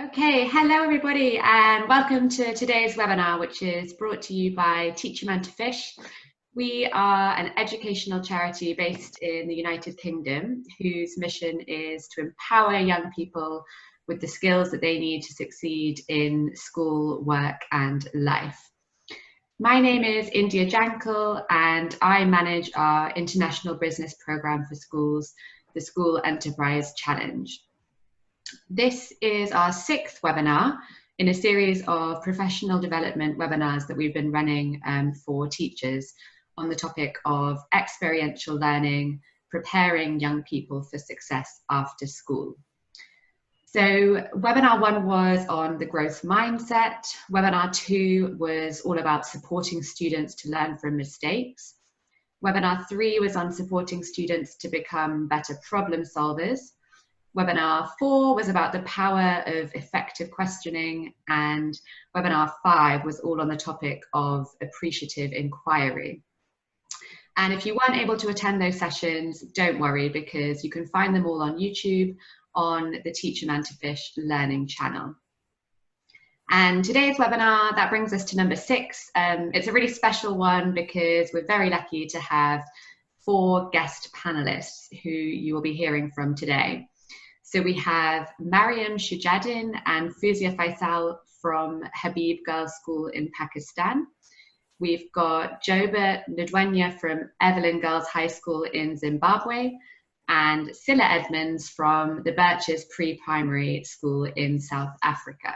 Okay, hello everybody and welcome to today's webinar, which is brought to you by Teach a Man to Fish. We are an educational charity based in the United Kingdom whose mission is to empower young people with the skills that they need to succeed in school, work and life. My name is India Jankel and I manage our international business program for schools, the School Enterprise Challenge. This is our sixth webinar in a series of professional development webinars that we've been running for teachers on the topic of experiential learning, preparing young people for success after school. So webinar 1 was on the growth mindset. Webinar 2 was all about supporting students to learn from mistakes. Webinar 3 was on supporting students to become better problem solvers. Webinar 4 was about the power of effective questioning, and webinar 5 was all on the topic of appreciative inquiry. And if you weren't able to attend those sessions, don't worry, because you can find them all on YouTube on the Teach a Man to Fish Learning channel. And today's webinar, that brings us to number 6. It's a really special one because we're very lucky to have 4 guest panelists who you will be hearing from today. So we have Mariam Shujadin and Fuzia Faisal from Habib Girls School in Pakistan. We've got Jobert Ndwenya from Evelyn Girls High School in Zimbabwe, and Silla Edmonds from the Birches Pre-Primary School in South Africa.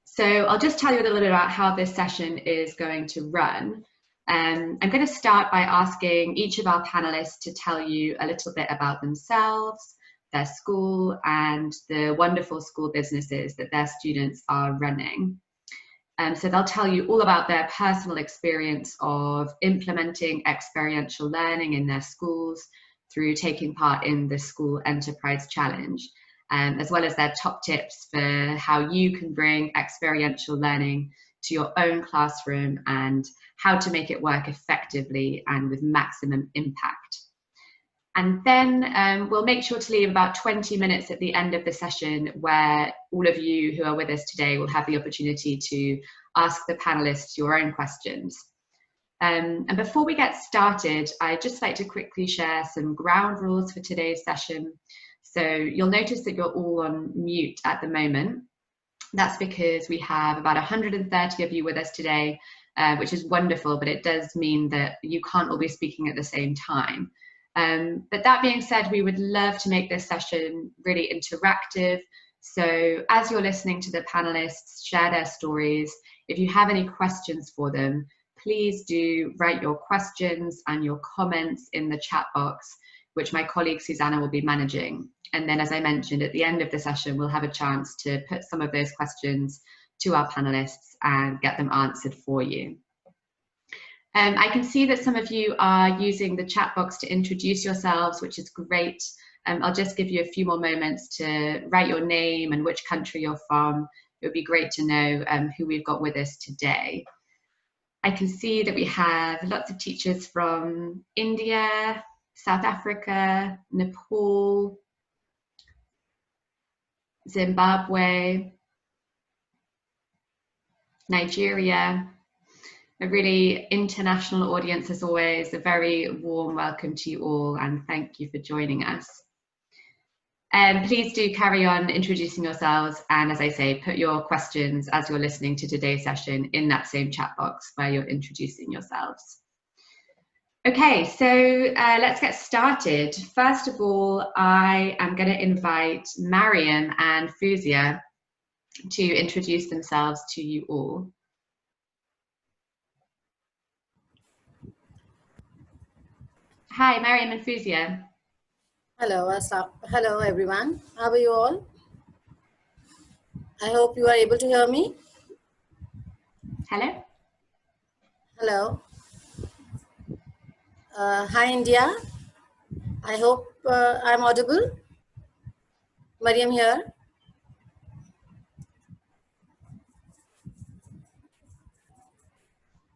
So I'll just tell you a little bit about how this session is going to run. I'm going to start by asking each of our panelists to tell you a little bit about themselves, their school and the wonderful school businesses that their students are running. So they'll tell you all about their personal experience of implementing experiential learning in their schools through taking part in the School Enterprise Challenge, as well as their top tips for how you can bring experiential learning to your own classroom and how to make it work effectively and with maximum impact. And then we'll make sure to leave about 20 minutes at the end of the session where all of you who are with us today will have the opportunity to ask the panelists your own questions. And before we get started, I'd just like to quickly share some ground rules for today's session. So you'll notice that you're all on mute at the moment. That's because we have about 130 of you with us today, which is wonderful, but it does mean that you can't all be speaking at the same time. But that being said, we would love to make this session really interactive. So as you're listening to the panelists share their stories, if you have any questions for them, please do write your questions and your comments in the chat box, which my colleague Susanna will be managing. And then, as I mentioned, at the end of the session, we'll have a chance to put some of those questions to our panelists and get them answered for you. I can see that some of you are using the chat box to introduce yourselves, which is great. I'll just give you a few more moments to write your name and which country you're from. It would be great to know who we've got with us today. I can see that we have lots of teachers from India, South Africa, Nepal, Zimbabwe, Nigeria. A really international audience as always. A very warm welcome to you all and thank you for joining us. Please do carry on introducing yourselves, and as I say, put your questions as you're listening to today's session in that same chat box where you're introducing yourselves. Okay, so let's get started. First of all, I am going to invite Mariam and Fuzia to introduce themselves to you all. Hi, Mariam and Fuzia. Hello, hello everyone. How are you all? I hope you are able to hear me. Hello. Hello. Hi, India. I hope I'm audible. Mariam here.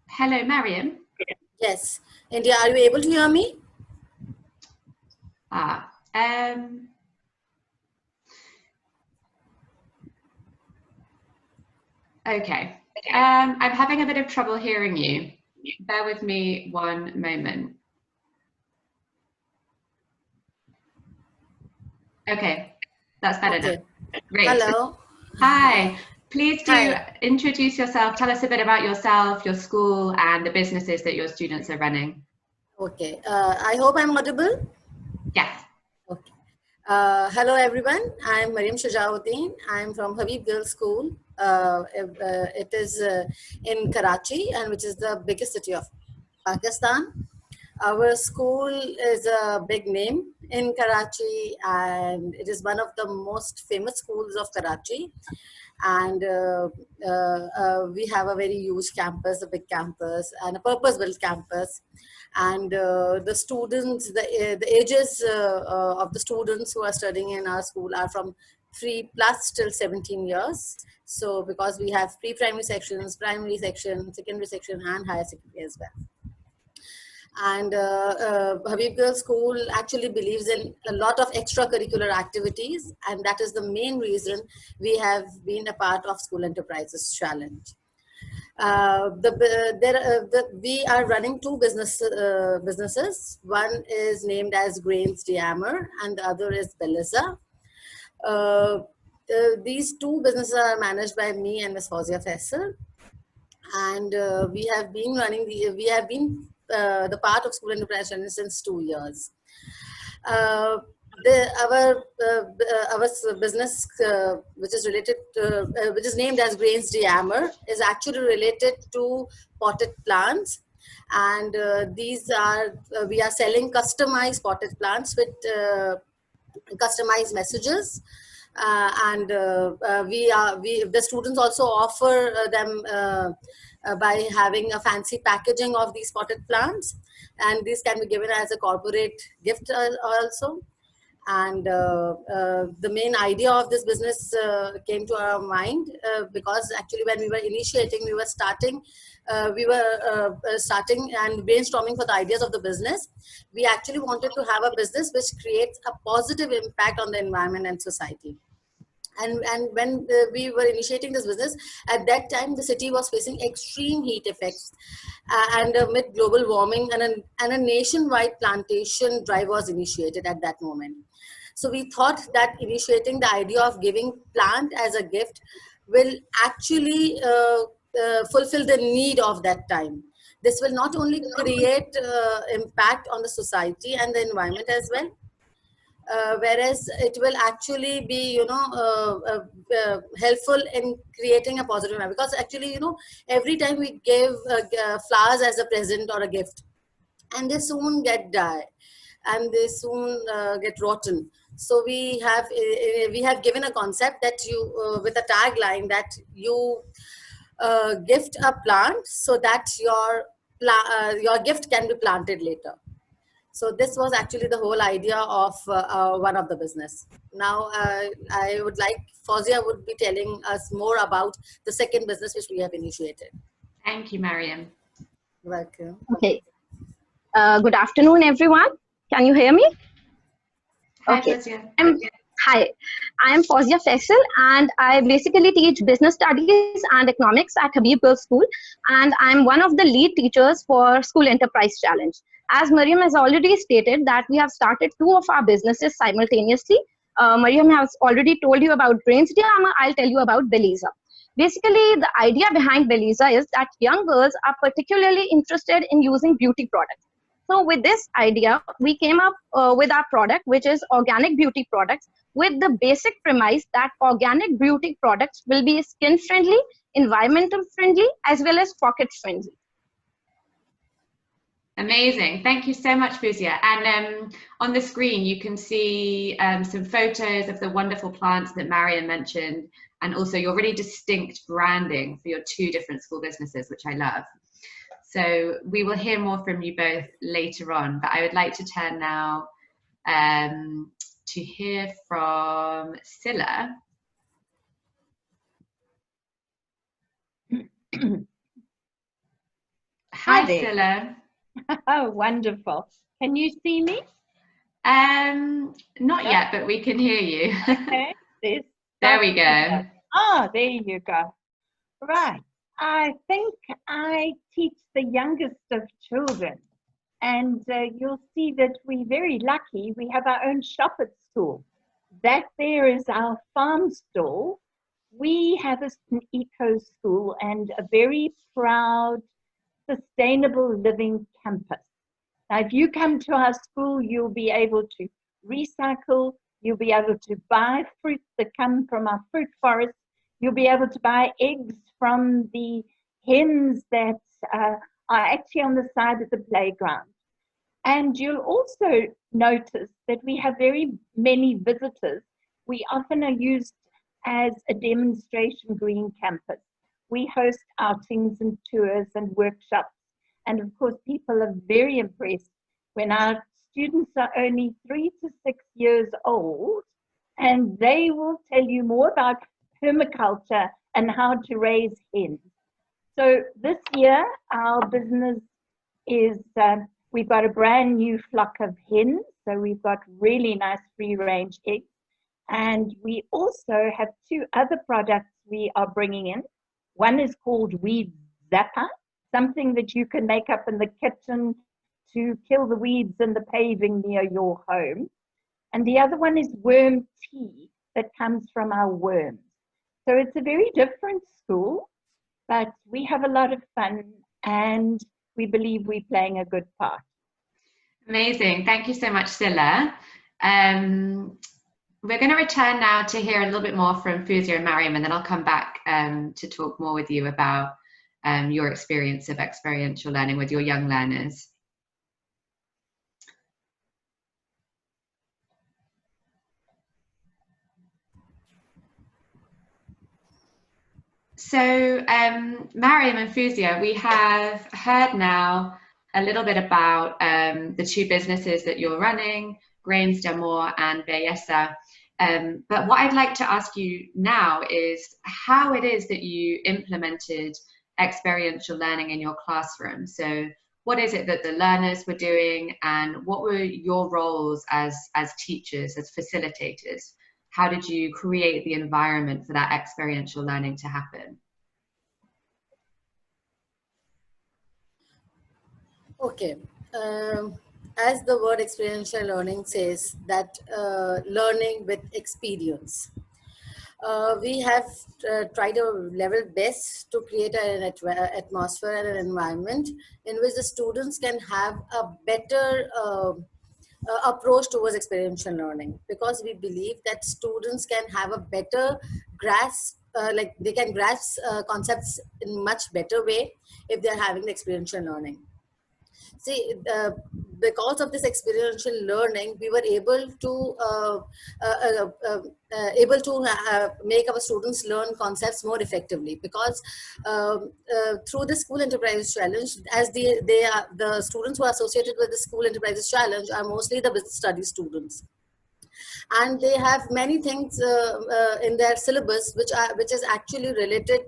Hello, Mariam. Yes. India, are you able to hear me? Okay. I'm having a bit of trouble hearing you. Bear with me one moment. Okay, that's better now. Great. Hello. Hi. Please do Hi. introduce yourself. Tell us a bit about yourself, your school, and the businesses that your students are running. Okay. I hope I'm audible. Yes. Okay. Hello, everyone. I'm Mariam Shajauddin. I'm from Habib Girls School. It is in Karachi, and which is the biggest city of Pakistan. Our school is a big name in Karachi, and it is one of the most famous schools of Karachi. And we have a very huge campus, a big campus, and a purpose-built campus. And the students, the ages of the students who are studying in our school are from 3 plus till 17 years. So because we have pre-primary sections, primary section, secondary section, and higher secondary as well. And Habib Girls School actually believes in a lot of extracurricular activities, and that is the main reason we have been a part of School Enterprises Challenge. We are running two businesses. One is named as Grains Diammer, and the other is Beliza. These two businesses are managed by me and Ms. Fauzia Faisal, and we have been the part of School Enterprise Challenge since 2 years. Our business, which is related which is named as Grains Diammer, is actually related to potted plants, and these are we are selling customized potted plants with customized messages. The students also offer them by having a fancy packaging of these potted plants, and these can be given as a corporate gift also. And the main idea of this business came to our mind because actually when we were initiating, we were starting and brainstorming for the ideas of the business. We actually wanted to have a business which creates a positive impact on the environment and society. And when we were initiating this business, at that time the city was facing extreme heat effects, and amid global warming, and a nationwide plantation drive was initiated at that moment. So we thought that initiating the idea of giving plant as a gift will actually fulfill the need of that time. This will not only create impact on the society and the environment as well, whereas it will actually be helpful in creating a positive impact. Because actually, every time we give flowers as a present or a gift, and they soon get die, and they soon get rotten. So we have given a concept that you with a tagline that you gift a plant so that your gift can be planted later. So this was actually the whole idea of one of the business. Now I would like Fauzia would be telling us more about the second business which we have initiated. Thank you, Mariam. Welcome. Okay. Good afternoon, everyone. Can you hear me? Hi, Okay. Fauzia. Hi, I am Fauzia Faisal, and I basically teach business studies and economics at Habib Girls School, and I'm one of the lead teachers for School Enterprise Challenge. As Mariam has already stated that we have started two of our businesses simultaneously. Mariam has already told you about Grains Diammer. I'll tell you about Beliza. Basically, the idea behind Beliza is that young girls are particularly interested in using beauty products. So with this idea, we came up with our product, which is organic beauty products, with the basic premise that organic beauty products will be skin friendly, environmental friendly, as well as pocket friendly. Amazing. Thank you so much, Fauzia. And on the screen, you can see some photos of the wonderful plants that Mariam mentioned, and also your really distinct branding for your two different school businesses, which I love. So we will hear more from you both later on, but I would like to turn now to hear from Scylla. Hi, Scylla. Oh, wonderful. Can you see me? Not yet, but we can hear you. Okay. There we go. Oh, there you go. Right. I think I teach the youngest of children, and you'll see that we're very lucky. We have our own shop at school. That there is our farm stall. We have an eco school and a very proud, sustainable living campus. Now, if you come to our school, you'll be able to recycle, you'll be able to buy fruit that come from our fruit forest, you'll be able to buy eggs from the hens that are actually on the side of the playground. And you'll also notice that we have very many visitors. We often are used as a demonstration green campus. We host outings and tours and workshops. And of course, people are very impressed when our students are only 3 to 6 years old, and they will tell you more about permaculture and how to raise hens. So this year, our business is, we've got a brand new flock of hens. So we've got really nice free-range eggs. And we also have 2 other products we are bringing in. One is called Weed Zapper, something that you can make up in the kitchen to kill the weeds in the paving near your home. And the other one is worm tea that comes from our worms. So it's a very different school, but we have a lot of fun and we believe we're playing a good part. Amazing. Thank you so much, Silla. We're going to return now to hear a little bit more from Fuzia and Mariam, and then I'll come back to talk more with you about your experience of experiential learning with your young learners. So, Mariam and Fuzia, we have heard now a little bit about the 2 businesses that you're running, Grains d'Amour and Belleza. But what I'd like to ask you now is how it is that you implemented experiential learning in your classroom. So what is it that the learners were doing, and what were your roles as teachers, as facilitators? How did you create the environment for that experiential learning to happen? Okay. As the word experiential learning says, that learning with experience. We have tried our level best to create an atmosphere and an environment in which the students can have a better approach towards experiential learning, because we believe that students can have a better grasp, like they can grasp concepts in much better way if they're having the experiential learning. See, because of this experiential learning, we were able to make our students learn concepts more effectively, because through the School Enterprises Challenge, as the students who are associated with the School Enterprises Challenge are mostly the business studies students. And they have many things in their syllabus which is actually related,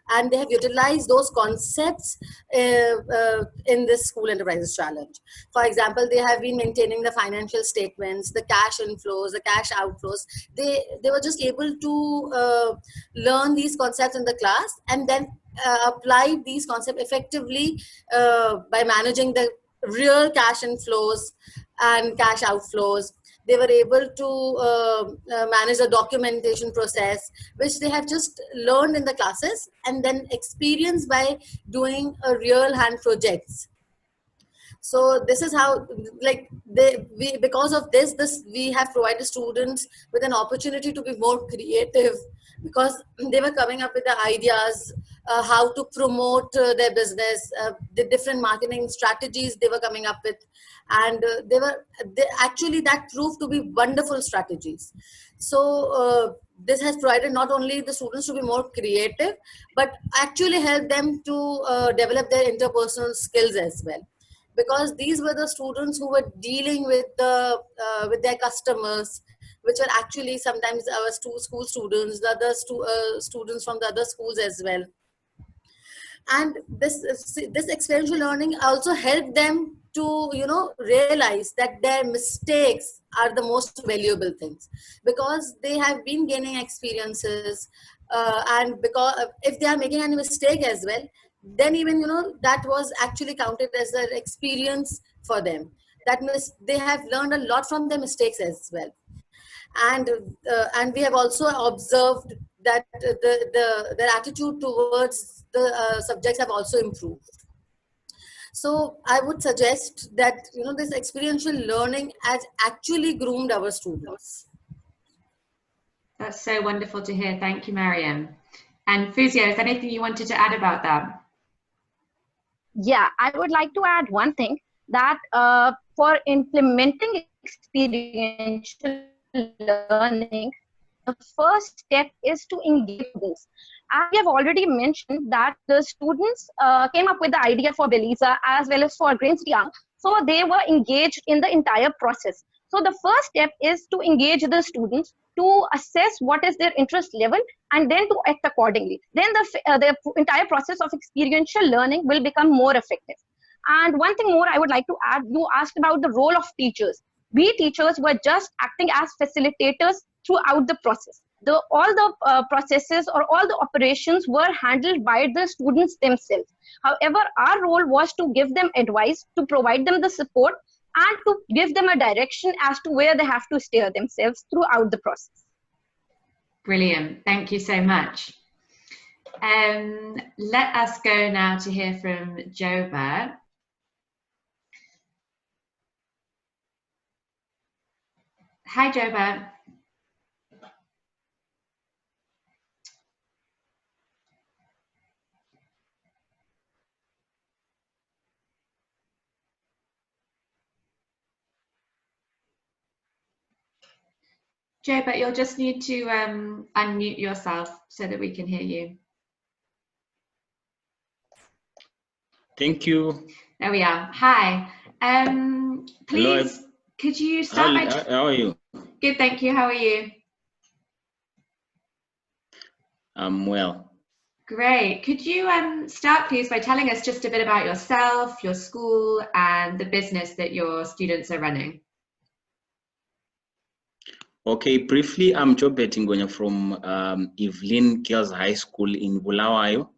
and they have utilized those concepts in this School Enterprises Challenge. For example, they have been maintaining the financial statements, the cash inflows, the cash outflows. They were just able to learn these concepts in the class, and then apply these concepts effectively by managing the real cash inflows and cash outflows. They were able to manage the documentation process, which they have just learned in the classes and then experienced by doing a real hand projects. So this is how, like, because of this we have provided students with an opportunity to be more creative, because they were coming up with the ideas, how to promote their business, the different marketing strategies they were coming up with, and actually that proved to be wonderful strategies. So this has provided not only the students to be more creative, but actually help them to develop their interpersonal skills as well, because these were the students who were dealing with with their customers, which were actually sometimes our school students, the other students from the other schools as well. And this experiential learning also helped them to, you know, realize that their mistakes are the most valuable things, because they have been gaining experiences, and because if they are making any mistake as well, then even, you know, that was actually counted as an experience for them. That means they have learned a lot from their mistakes as well. And we have also observed that their attitude towards the subjects have also improved. So I would suggest that, you know, this experiential learning has actually groomed our students. That's so wonderful to hear. Thank you, Mariam. And Fuzia, is there anything you wanted to add about that? Yeah, I would like to add one thing, that for implementing experiential learning, the first step is to engage students. As we have already mentioned that the students came up with the idea for Beliza as well as for Grains Young. So they were engaged in the entire process. So the first step is to engage the students, to assess what is their interest level, and then to act accordingly. Then the entire process of experiential learning will become more effective. And one thing more I would like to add, you asked about the role of teachers. We teachers were just acting as facilitators throughout the process. All the processes or all the operations were handled by the students themselves. However, our role was to give them advice, to provide them the support, and to give them a direction as to where they have to steer themselves throughout the process. Brilliant. Thank you so much. Let us go now to hear from Joba. Hi, Joba. Joe, but you'll just need to unmute yourself so that we can hear you. Thank you. There we are. Hi. Please, Hello. Could you start by... How are you? Good, thank you. How are you? I'm well. Great. Could you start, please, by telling us just a bit about yourself, your school, and the business that your students are running? Okay, briefly, I'm Joe Betingonya from Evelyn Girls High School in Bulawayo.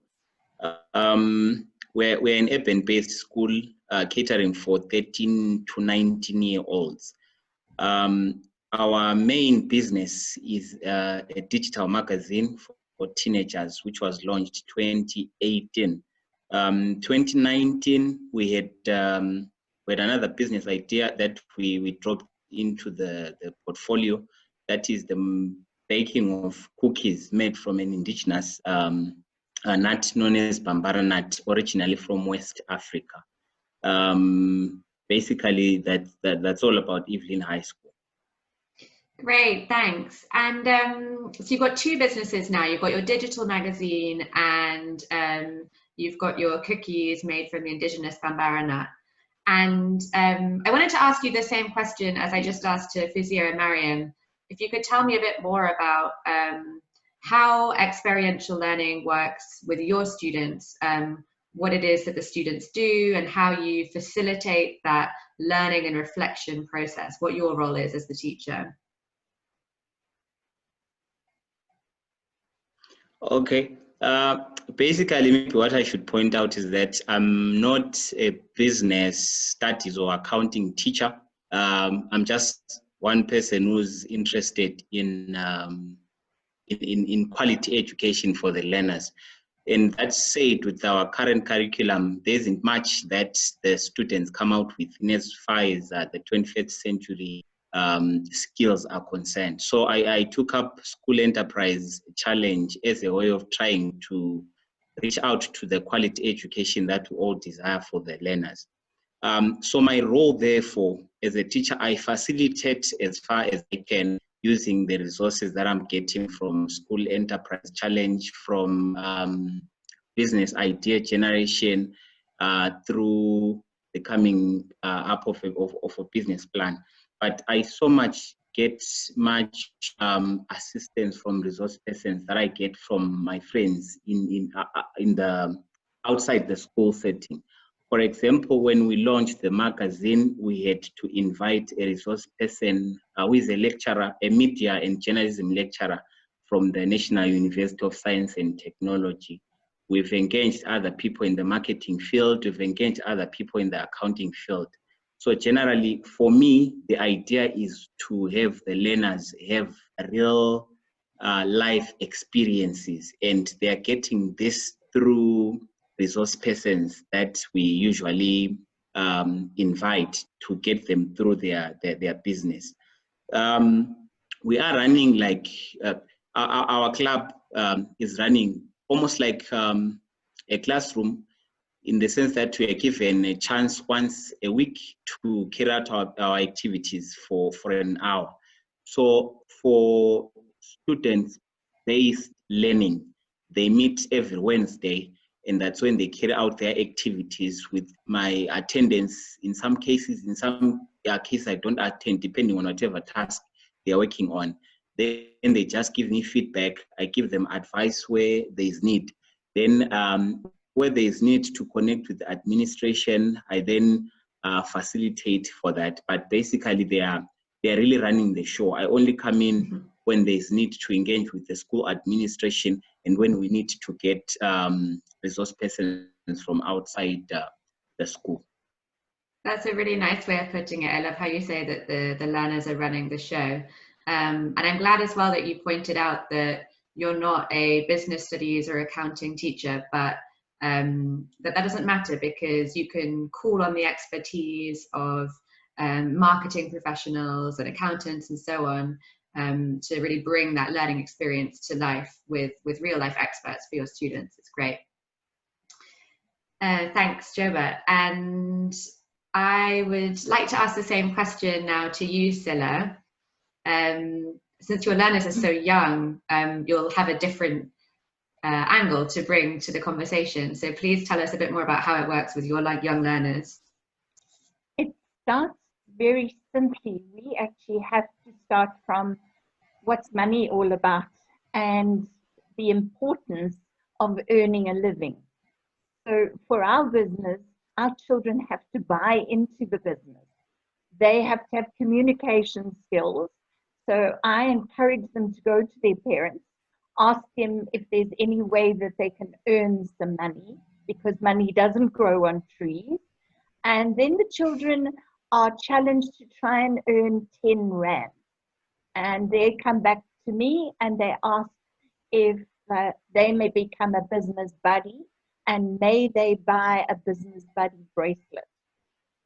We're an urban-based school catering for 13 to 19-year-olds. Our main business is a digital magazine for teenagers, which was launched 2018. 2019, we had another business idea that we dropped into the portfolio. That is the baking of cookies made from an indigenous nut known as Bambara nut, originally from West Africa. Basically, that's all about Evelyn High School. Great, thanks. And so you've got two businesses now. You've got your digital magazine and you've got your cookies made from the indigenous Bambara nut. And I wanted to ask you the same question as I just asked to Fuzia and Mariam. If you could tell me a bit more about how experiential learning works with your students, what it is that the students do, and how you facilitate that learning and reflection process, what your role is as the teacher. Okay. Basically, maybe what I should point out is that I'm not a business studies or accounting teacher. I'm just one person who's interested in quality education for the learners. And that said, with our current curriculum, there isn't much that the students come out with as far as the 21st century skills are concerned. So I took up School Enterprise Challenge as a way of trying to reach out to the quality education that we all desire for the learners. So my role, therefore, as a teacher, I facilitate as far as I can using the resources that I'm getting from School Enterprise Challenge, from business idea generation, through the coming up of a business plan. But I so much get much assistance from resource persons that I get from my friends in the outside the school setting. For example, when we launched the magazine, we had to invite a resource person who is a lecturer, a media and journalism lecturer from the National University of Science and Technology. We've engaged other people in the marketing field. We've engaged other people in the accounting field. So generally, for me, the idea is to have the learners have real life experiences, and they are getting this through resource persons that we usually invite to get them through their business. We are running like, our club is running almost like a classroom, in the sense that we are given a chance once a week to carry out our activities for an hour. So for student-based learning, they meet every Wednesday, and that's when they carry out their activities with my attendance. In some cases, I don't attend, depending on whatever task they are working on. Then they just give me feedback. I give them advice where there is need. Then where there is need to connect with the administration, I then facilitate for that. But basically, they are really running the show. I only come in when there is need to engage with the school administration, and when we need to get resource persons from outside the school. That's a really nice way of putting it. I love how you say that the learners are running the show. And I'm glad as well that you pointed out that you're not a business studies or accounting teacher, but that doesn't matter, because you can call on the expertise of marketing professionals and accountants and so on, to really bring that learning experience to life with real life experts for your students. It's great. Thanks, Joba. And I would like to ask the same question now to you, Silla. Since your learners are so young, you'll have a different angle to bring to the conversation. So please tell us a bit more about how it works with your young learners. It starts very simply. We actually have to start from what's money all about and the importance of earning a living. So for our business, our children have to buy into the business. They have to have communication skills. So I encourage them to go to their parents, ask them if there's any way that they can earn some money, because money doesn't grow on trees. And then the children are challenged to try and earn 10 Rand. And they come back to me and they ask if they may become a business buddy, and may they buy a business buddy bracelet.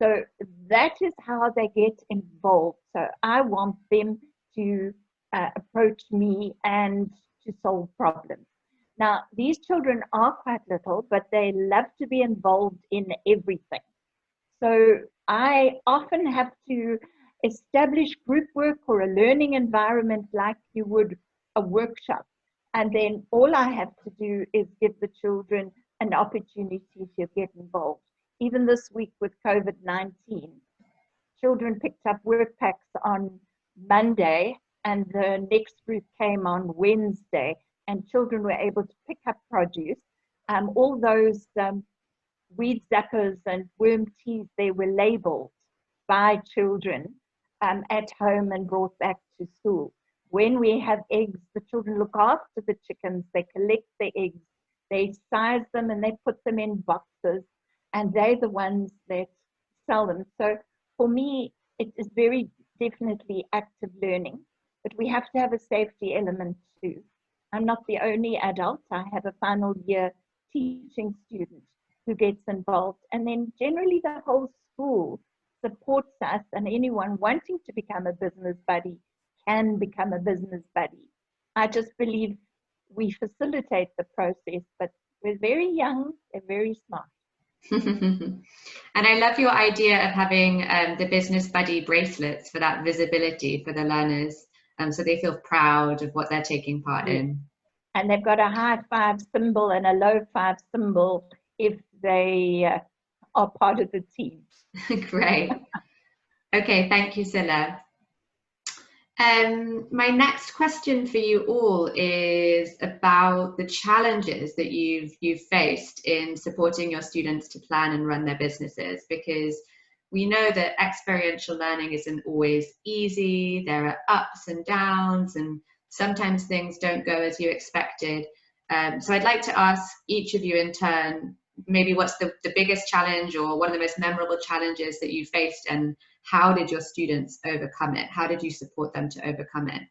So that is how they get involved. So I want them to approach me and to solve problems. Now, these children are quite little, but they love to be involved in everything. So I often have to establish group work or a learning environment like you would a workshop. And then all I have to do is give the children an opportunity to get involved. Even this week with COVID-19, children picked up work packs on Monday, and the next group came on Wednesday, and children were able to pick up produce. All those weed zappers and worm teas, they were labeled by children at home and brought back to school. When we have eggs, the children look after the chickens, they collect the eggs, they size them and they put them in boxes, and they're the ones that sell them. So for me, it is very definitely active learning, but we have to have a safety element too. I'm not the only adult. I have a final year teaching student who gets involved, and then generally the whole school supports us, and anyone wanting to become a business buddy can become a business buddy. I just believe we facilitate the process, but we're very young, they're very smart. And I love your idea of having the business buddy bracelets for that visibility for the learners, so they feel proud of what they're taking part in. And they've got a high five symbol and a low five symbol if they are part of the team. Great. Okay, thank you, Silla. My next question for you all is about the challenges that you've faced in supporting your students to plan and run their businesses, because we know that experiential learning isn't always easy. There are ups and downs, and sometimes things don't go as you expected. So I'd like to ask each of you in turn, maybe what's the biggest challenge or one of the most memorable challenges that you faced, and how did your students overcome it? How did you support them to overcome it?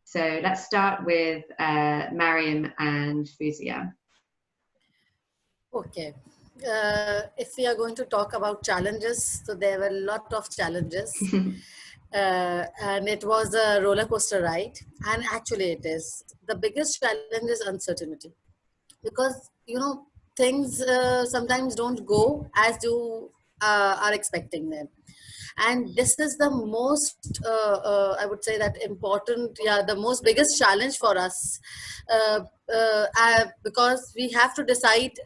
So let's start with Mariam and Fuzia. Okay. If we are going to talk about challenges, so there were a lot of challenges. And it was a roller coaster ride. And actually it is. The biggest challenge is uncertainty. Because, you know, things sometimes don't go as you are expecting them. And this is the most I would say that important, the most biggest challenge for us, because we have to decide.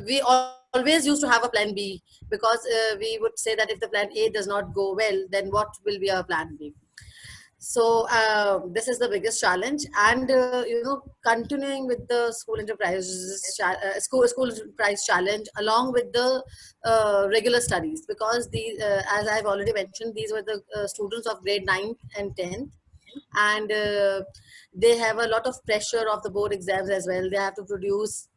We always used to have a plan B, because we would say that if the plan A does not go well, then what will be our plan B? So this is the biggest challenge. And you know, continuing with the school enterprise school enterprise challenge along with the regular studies, because the as I've already mentioned, these were the students of grade 9th and 10th, and they have a lot of pressure of the board exams as well. They have to produce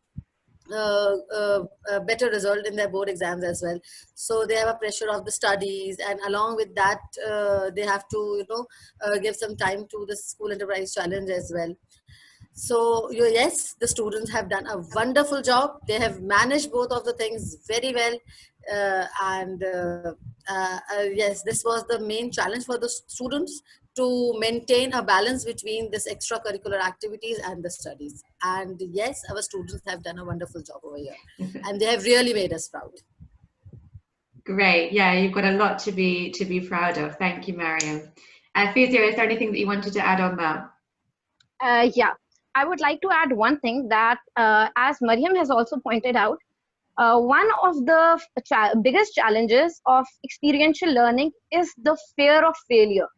a better result in their board exams as well. So they have a pressure of the studies, and along with that they have to, you know, give some time to the school enterprise challenge as well. So yes, the students have done a wonderful job. They have managed both of the things very well. Yes, this was the main challenge for the students, to maintain a balance between this extracurricular activities and the studies. And yes, our students have done a wonderful job over here, and they have really made us proud. Great. Yeah, you've got a lot to be proud of. Thank you, Mariam. Fuzia, is there anything that you wanted to add on that? Yeah, I would like to add one thing that, as Mariam has also pointed out, one of the biggest challenges of experiential learning is the fear of failure.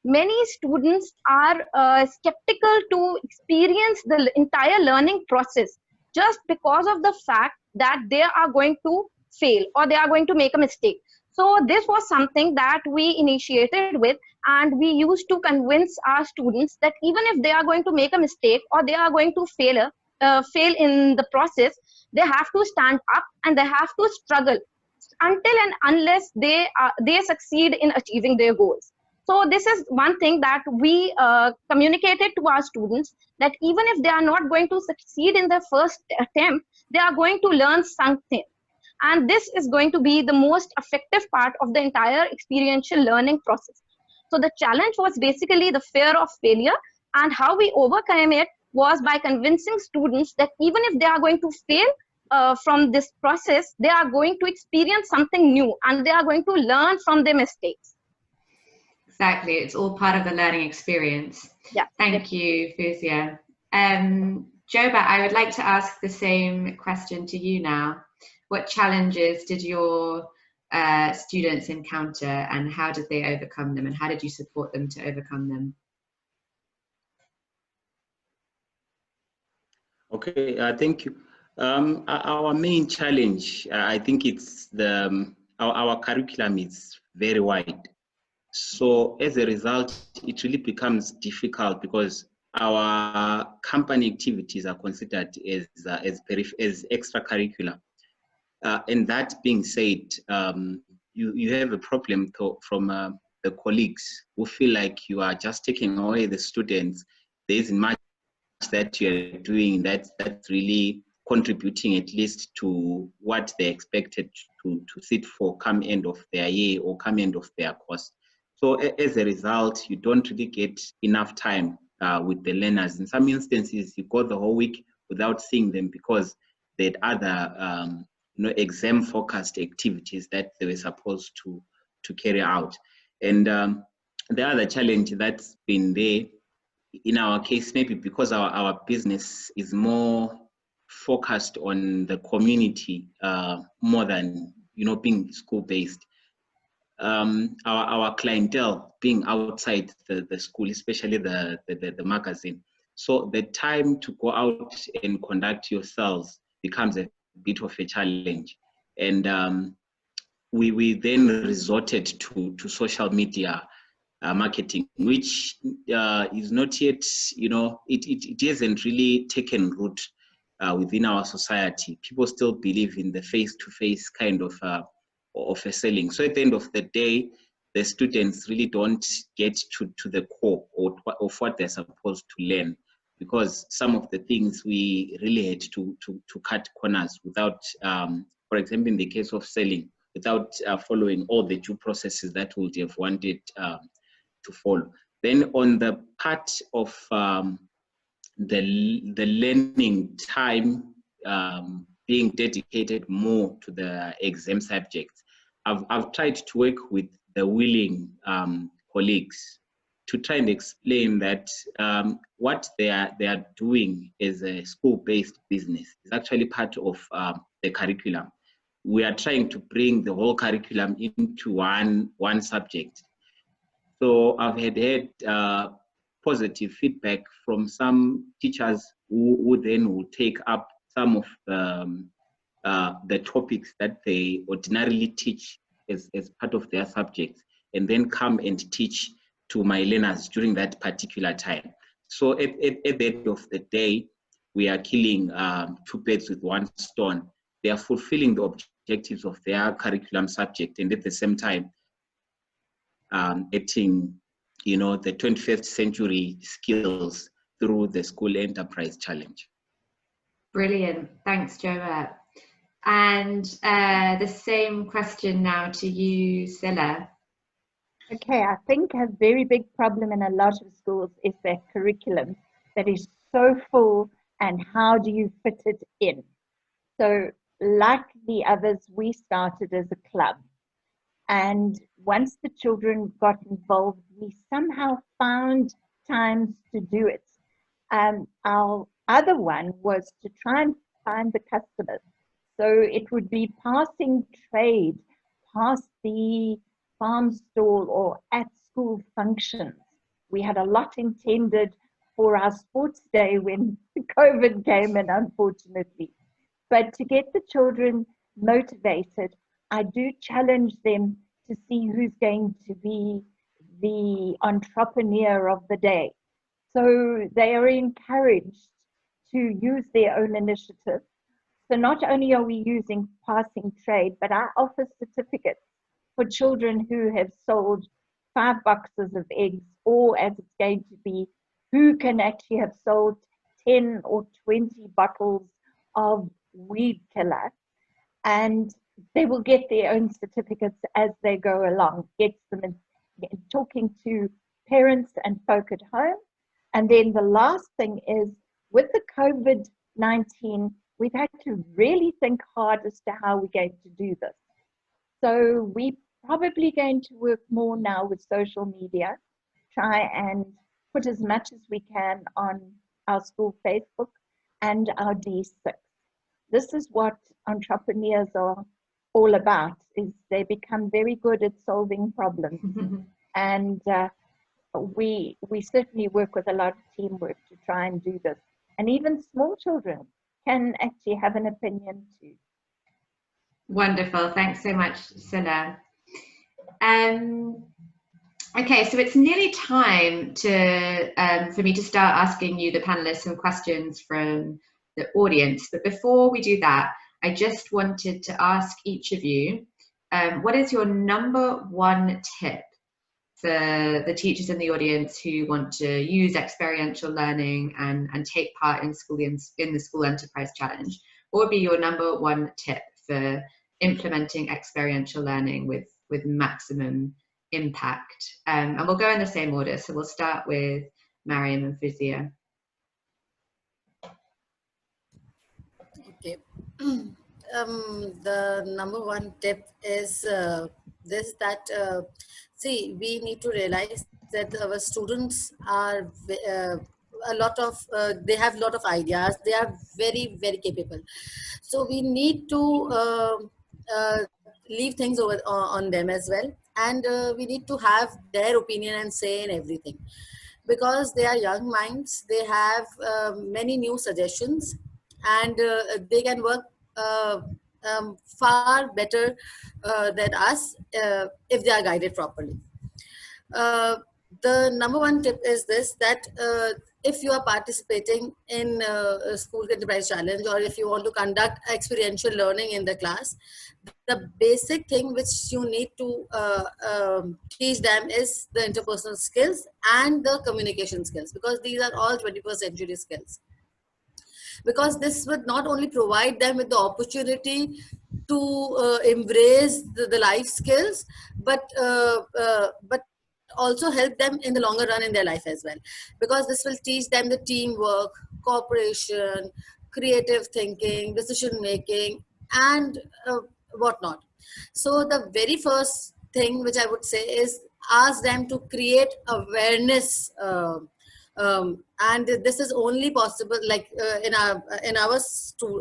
Many students are skeptical to experience the entire learning process just because of the fact that they are going to fail or they are going to make a mistake. So this was something that we initiated with, and we used to convince our students that even if they are going to make a mistake or they are going to fail in the process, they have to stand up and they have to struggle until and unless they succeed in achieving their goals. So this is one thing that we communicated to our students, that even if they are not going to succeed in their first attempt, they are going to learn something. And this is going to be the most effective part of the entire experiential learning process. So the challenge was basically the fear of failure, and how we overcame it was by convincing students that even if they are going to fail from this process, they are going to experience something new and they are going to learn from their mistakes. Exactly, it's all part of the learning experience. Yeah. Thank you, Fuzia. Joba, I would like to ask the same question to you now. What challenges did your students encounter, and how did they overcome them, and how did you support them to overcome them? Okay, thank you. Our main challenge, I think it's our curriculum is very wide. So as a result, it really becomes difficult because our company activities are considered as extracurricular. And that being said, you have a problem from the colleagues who feel like you are just taking away the students. There isn't much that you're doing that's really contributing at least to what they expected to sit for come end of their year or come end of their course. So as a result, you don't really get enough time with the learners. In some instances, you go the whole week without seeing them because they had other exam-focused activities that they were supposed to carry out. And the other challenge that's been there, in our case, maybe because our business is more focused on the community more than being school-based. our clientele being outside the school, especially the magazine. So the time to go out and conduct yourselves becomes a bit of a challenge. And we then resorted to social media marketing, which is not yet, it hasn't really taken root within our society. People still believe in the face-to-face kind of a selling. So at the end of the day, the students really don't get to the core of what they're supposed to learn, because some of the things we really had to cut corners without, for example, in the case of selling, without following all the due processes that we would have wanted to follow. Then on the part of the learning time being dedicated more to the exam subjects, I've tried to work with the willing colleagues to try and explain that what they are doing as a school-based business is actually part of the curriculum. We are trying to bring the whole curriculum into one subject. So I've had positive feedback from some teachers who then will take up some of the topics that they ordinarily teach as part of their subjects, and then come and teach to my learners during that particular time. So at the end of the day, we are killing two birds with one stone. They are fulfilling the objectives of their curriculum subject, and at the same time, getting, the 21st century skills through the School Enterprise Challenge. Brilliant. Thanks, Joette. And the same question now to you, Silla. Okay, I think a very big problem in a lot of schools is their curriculum that is so full, and how do you fit it in? So like the others, we started as a club. And once the children got involved, we somehow found times to do it. Our other one was to try and find the customers. So it would be passing trade, past the farm stall or at school functions. We had a lot intended for our sports day when COVID came in, unfortunately. But to get the children motivated, I do challenge them to see who's going to be the entrepreneur of the day. So they are encouraged to use their own initiative. So not only are we using passing trade, but I offer certificates for children who have sold 5 boxes of eggs, or as it's going to be, who can actually have sold 10 or 20 bottles of weed killer. And they will get their own certificates as they go along, gets them in talking to parents and folk at home. And then the last thing is, with the COVID-19, we've had to really think hard as to how we're going to do this. So we're probably going to work more now with social media, try and put as much as we can on our school Facebook and our D6. This is what entrepreneurs are all about, is they become very good at solving problems. And we certainly work with a lot of teamwork to try and do this. And even small children can actually have an opinion too. Wonderful. Thanks so much, Silla. Okay, so it's nearly time for me to start asking you, the panelists, some questions from the audience. But before we do that, I just wanted to ask each of you, what is your #1 tip for the teachers in the audience who want to use experiential learning and take part in the School Enterprise Challenge? What would be your #1 tip for implementing experiential learning with maximum impact? And we'll go in the same order. So we'll start with Mariam and Fuzia. Okay. The #1 tip is this, that see, we need to realize that our students are they have a lot of ideas. They are very, very capable. So we need to leave things over on them as well. and we need to have their opinion and say in everything, because they are young minds. They have many new suggestions, and they can work far better than us if they are guided properly. The number one tip is this, that if you are participating in a school enterprise challenge, or if you want to conduct experiential learning in the class, the basic thing which you need to teach them is the interpersonal skills and the communication skills, because these are all 21st century skills. Because this would not only provide them with the opportunity to embrace the life skills, but also help them in the longer run in their life as well, because this will teach them the teamwork, cooperation, creative thinking, decision making, and whatnot. So the very first thing which I would say is ask them to create awareness, and this is only possible, like in our school,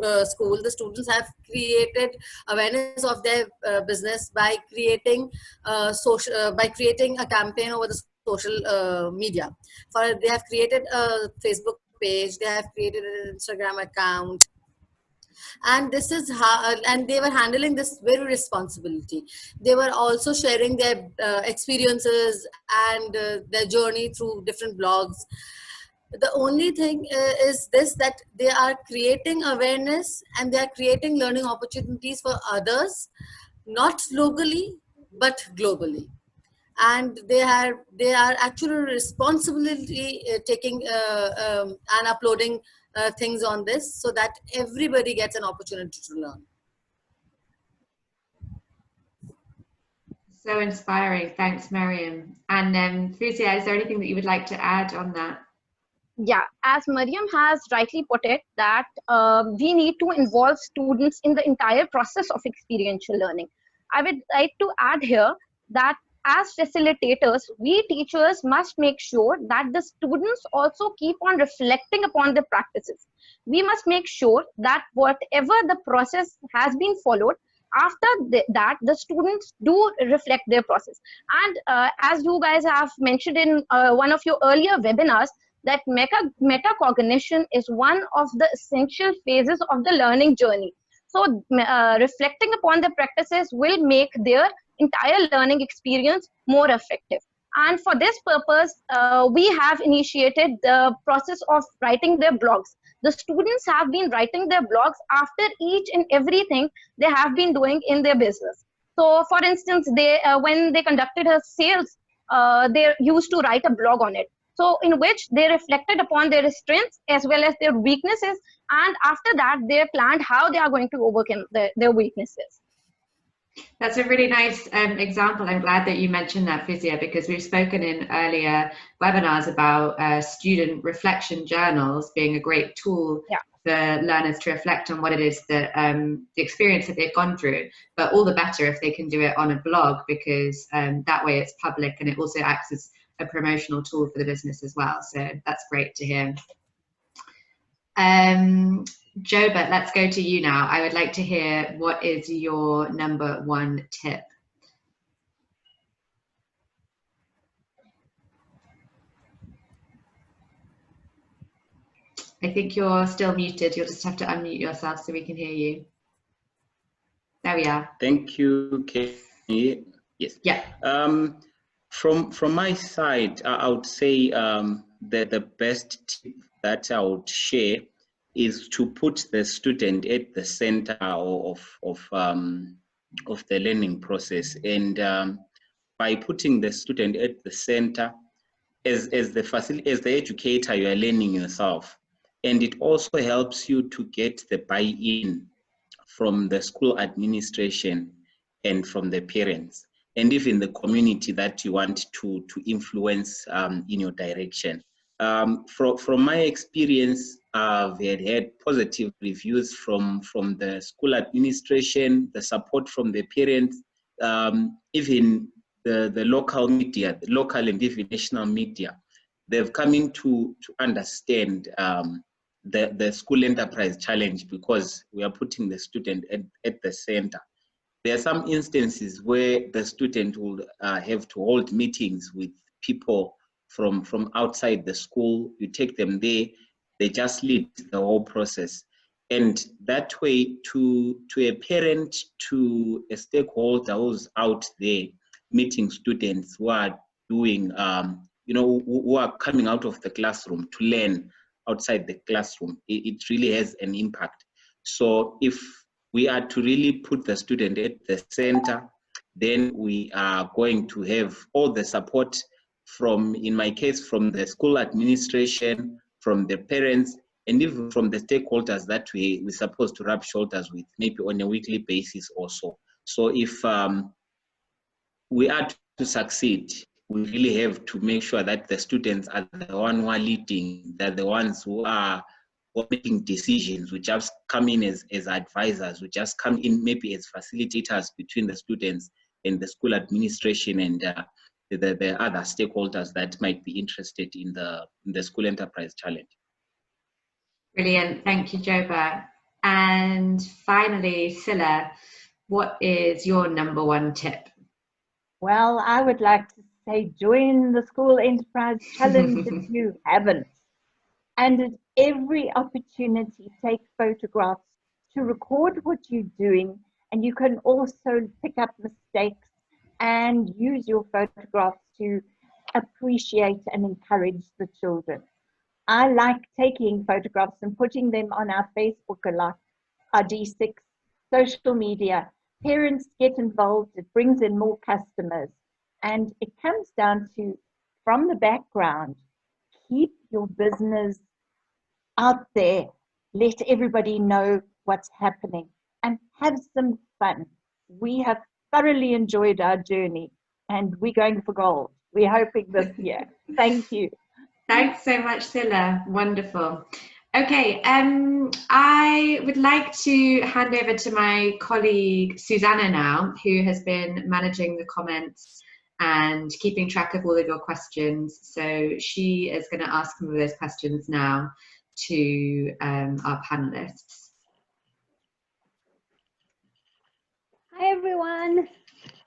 the students have created awareness of their business by creating by creating a campaign over the social media. They have created a Facebook page, they have created an Instagram account, and this is how, and they were handling this very responsibility. They were also sharing their experiences and their journey through different blogs. The only thing is this, that they are creating awareness and they are creating learning opportunities for others, not locally but globally. And they are actually responsibility taking and uploading things on this, so that everybody gets an opportunity to learn. So inspiring. Thanks, Mariam. And Fuzia, is there anything that you would like to add on that? Yeah, as Mariam has rightly put it, that we need to involve students in the entire process of experiential learning. I would like to add here that as facilitators, we teachers must make sure that the students also keep on reflecting upon the practices. We must make sure that whatever the process has been followed, after that, the students do reflect their process. And as you guys have mentioned in one of your earlier webinars, that metacognition is one of the essential phases of the learning journey. So reflecting upon the practices will make their entire learning experience more effective. And for this purpose, we have initiated the process of writing their blogs. The students have been writing their blogs after each and everything they have been doing in their business. So for instance, when they conducted a sales, they used to write a blog on it. So in which they reflected upon their strengths as well as their weaknesses. And after that, they planned how they are going to overcome their weaknesses. That's a really nice example. I'm glad that you mentioned that, Fuzia, because we've spoken in earlier webinars about student reflection journals being a great tool for learners to reflect on what it is that the experience that they've gone through, but all the better if they can do it on a blog, because that way it's public and it also acts as a promotional tool for the business as well. So that's great to hear. Jobert, let's go to you now. I would like to hear, what is your number one tip? I think you're still muted. You'll just have to unmute yourself so we can hear you. There we are. Thank you, Kenny. Yes. Yeah. From my side, I would say that the best tip that I would share is to put the student at the center of the learning process. And by putting the student at the center, as the educator, you are learning yourself. And it also helps you to get the buy-in from the school administration and from the parents, and even the community that you want to influence in your direction. From my experience, I've had positive reviews from the school administration, the support from the parents, even the local media, the local and even national media. They've come in to understand the school enterprise challenge, because we are putting the student at the center. There are some instances where the student will have to hold meetings with people from outside the school. You take them there, they just lead the whole process. And that way, to a parent, to a stakeholder who's out there meeting students who are doing, who are coming out of the classroom to learn outside the classroom, it really has an impact. So if we are to really put the student at the center, then we are going to have all the support from, in my case, from the school administration, from the parents, and even from the stakeholders that we're supposed to rub shoulders with, maybe on a weekly basis also. So if we are to succeed, we really have to make sure that the students are the ones who are leading, they're the ones who are making decisions. We just come in as advisors, we just come in maybe as facilitators between the students and the school administration and the other stakeholders that might be interested in the School Enterprise Challenge. Brilliant, thank you, Joba. And finally, Silla, what is your number one tip? Well, I would like to say join the School Enterprise Challenge if you haven't. And at every opportunity, take photographs to record what you're doing. And you can also pick up mistakes and use your photographs to appreciate and encourage the children. I like taking photographs and putting them on our Facebook a lot, our D6, social media. Parents get involved, it brings in more customers. And it comes down to, from the background, keep your business out there. Let everybody know what's happening and have some fun. We have thoroughly enjoyed our journey and we're going for gold. We're hoping this year. Thank you. Thanks so much, Silla. Wonderful. Okay, I would like to hand over to my colleague Susanna now, who has been managing the comments and keeping track of all of your questions. So she is going to ask some of those questions now to our panelists. Hi everyone,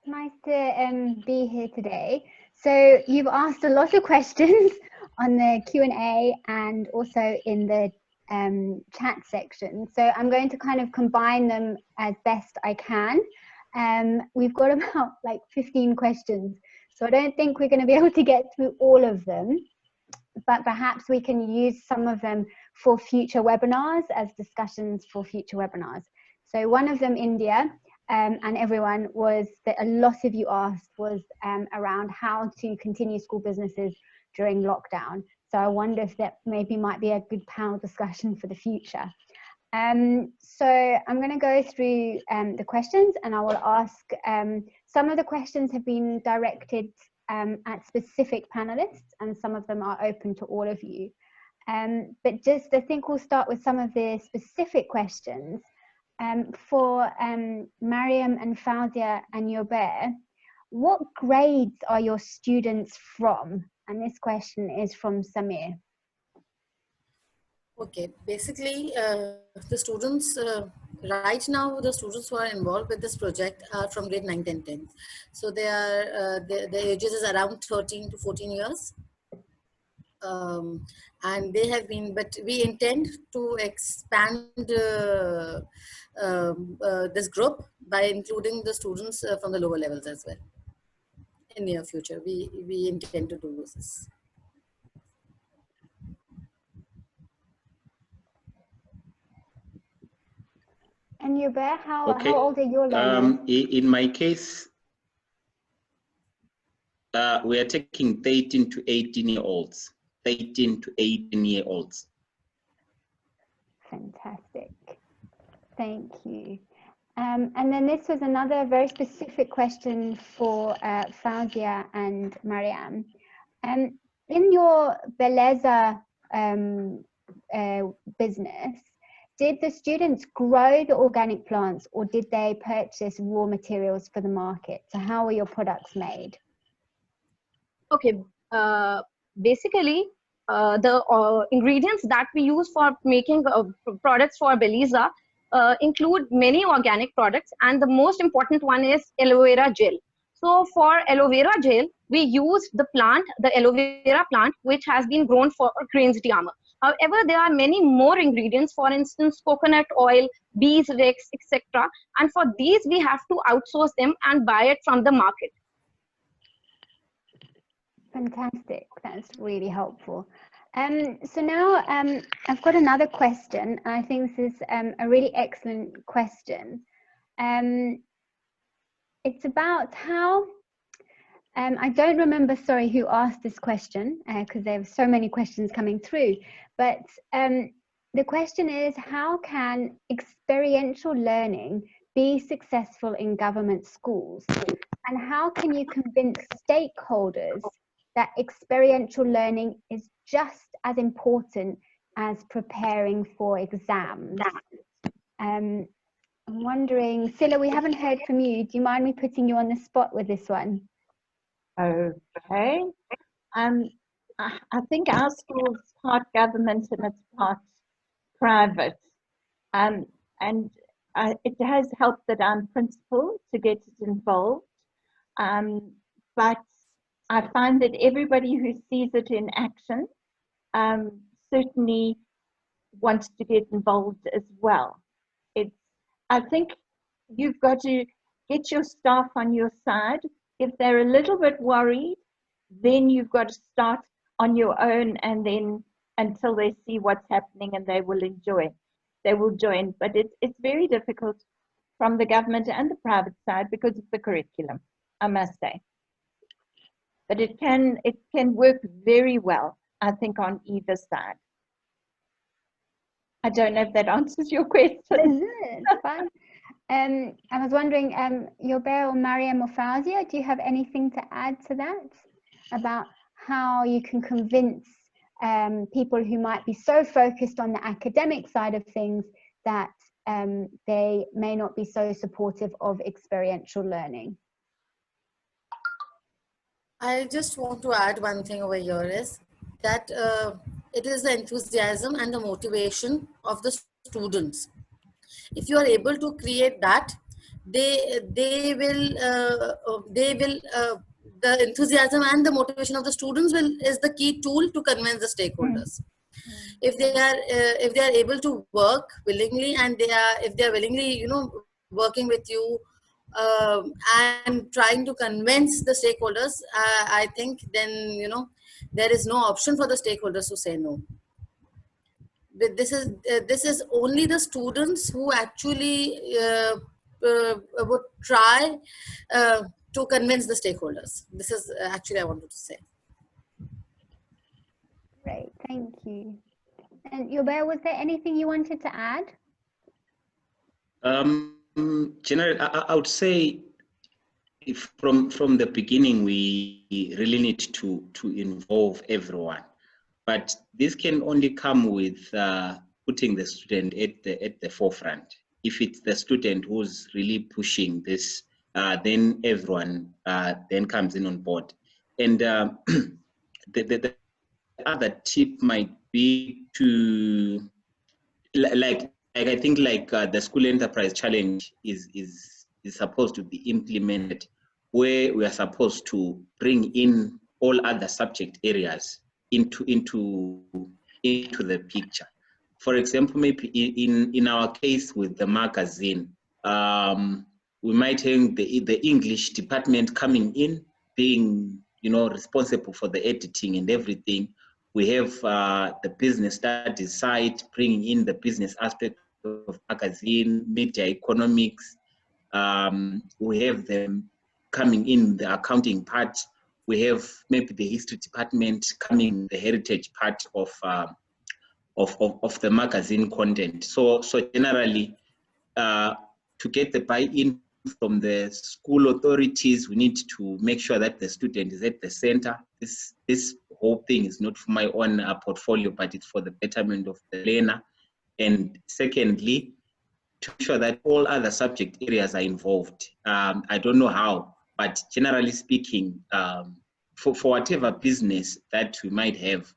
nice to be here today. So you've asked a lot of questions on the Q&A and also in the chat section. So I'm going to kind of combine them as best I can. We've got about like 15 questions, so I don't think we're going to be able to get through all of them, but perhaps we can use some of them for future webinars as discussions for future webinars. So one of them, India, and everyone, was that a lot of you asked was around how to continue school businesses during lockdown. So I wonder if that maybe might be a good panel discussion for the future. So I'm going to go through the questions, and I will ask, some of the questions have been directed at specific panelists, and some of them are open to all of you. But just, I think we'll start with some of the specific questions. For Mariam and Fauzia and Yober, what grades are your students from? And this question is from Samir. Okay, basically the students, right now the students who are involved with this project are from grade 9, 10, 10. So they are, the ages is around 13 to 14 years. And they have been, but we intend to expand this group by including the students from the lower levels as well. In near future, we intend to do this. And Yober, how old are your learners? learners? In my case, we are taking 13 to 18-year-olds. 13 to 18-year-olds. Fantastic. Thank you. And then this was another very specific question for Fauzia and Mariam. In your Beleza business, did the students grow the organic plants or did they purchase raw materials for the market? So how were your products made? Okay, basically the ingredients that we use for making products for Beleza, include many organic products, and the most important one is aloe vera gel. So for aloe vera gel, we used the plant, the aloe vera plant, which has been grown for grains diamond. However, there are many more ingredients, for instance, coconut oil, beeswax, etc. And for these, we have to outsource them and buy it from the market. Fantastic. That's really helpful. So now I've got another question. I think this is a really excellent question. It's about how, I don't remember, sorry, who asked this question, because there were so many questions coming through, but the question is, how can experiential learning be successful in government schools? And how can you convince stakeholders that experiential learning is just as important as preparing for exams? I'm wondering, Sila, we haven't heard from you. Do you mind me putting you on the spot with this one? Okay. I think our school's part government and it's part private. It has helped that I'm principal to get it involved. But I find that everybody who sees it in action certainly wants to get involved as well. I think you've got to get your staff on your side. If they're a little bit worried, then you've got to start on your own, and then until they see what's happening, and they will join. But it's very difficult from the government and the private side because of the curriculum, I must say. But it can work very well, I think, on either side. I don't know if that answers your question. It's fine. I was wondering, Yober or Mariam or Fauzia, do you have anything to add to that about how you can convince people who might be so focused on the academic side of things that they may not be so supportive of experiential learning? I just want to add one thing over here is that it is the enthusiasm and the motivation of the students. If you are able to create that, they will the enthusiasm and the motivation of the students is the key tool to convince the stakeholders. If they are able to work willingly, and if they are willingly working with you and trying to convince the stakeholders, I think then there is no option for the stakeholders to say no. This is only the students who actually would try to convince the stakeholders. This is actually I wanted to say. Great, thank you. And Yober, was there anything you wanted to add? Generally, I would say, if from the beginning we really need to involve everyone, but this can only come with putting the student at the forefront. If it's the student who's really pushing this, then everyone then comes in on board. And the other tip might be to like I think the school enterprise challenge is supposed to be implemented, where we are supposed to bring in all other subject areas into the picture. For example, maybe in our case with the magazine, we might have the English department coming in, being responsible for the editing and everything. We have the business studies side, bringing in the business aspect of magazine, media economics. We have them coming in the accounting part. We have maybe the history department coming the heritage part of the magazine content. So generally, to get the buy-in from the school authorities, we need to make sure that the student is at the center. This whole thing is not for my own portfolio, but it's for the betterment of the learner. And secondly, to ensure that all other subject areas are involved. I don't know how, but generally speaking, for whatever business that we might have,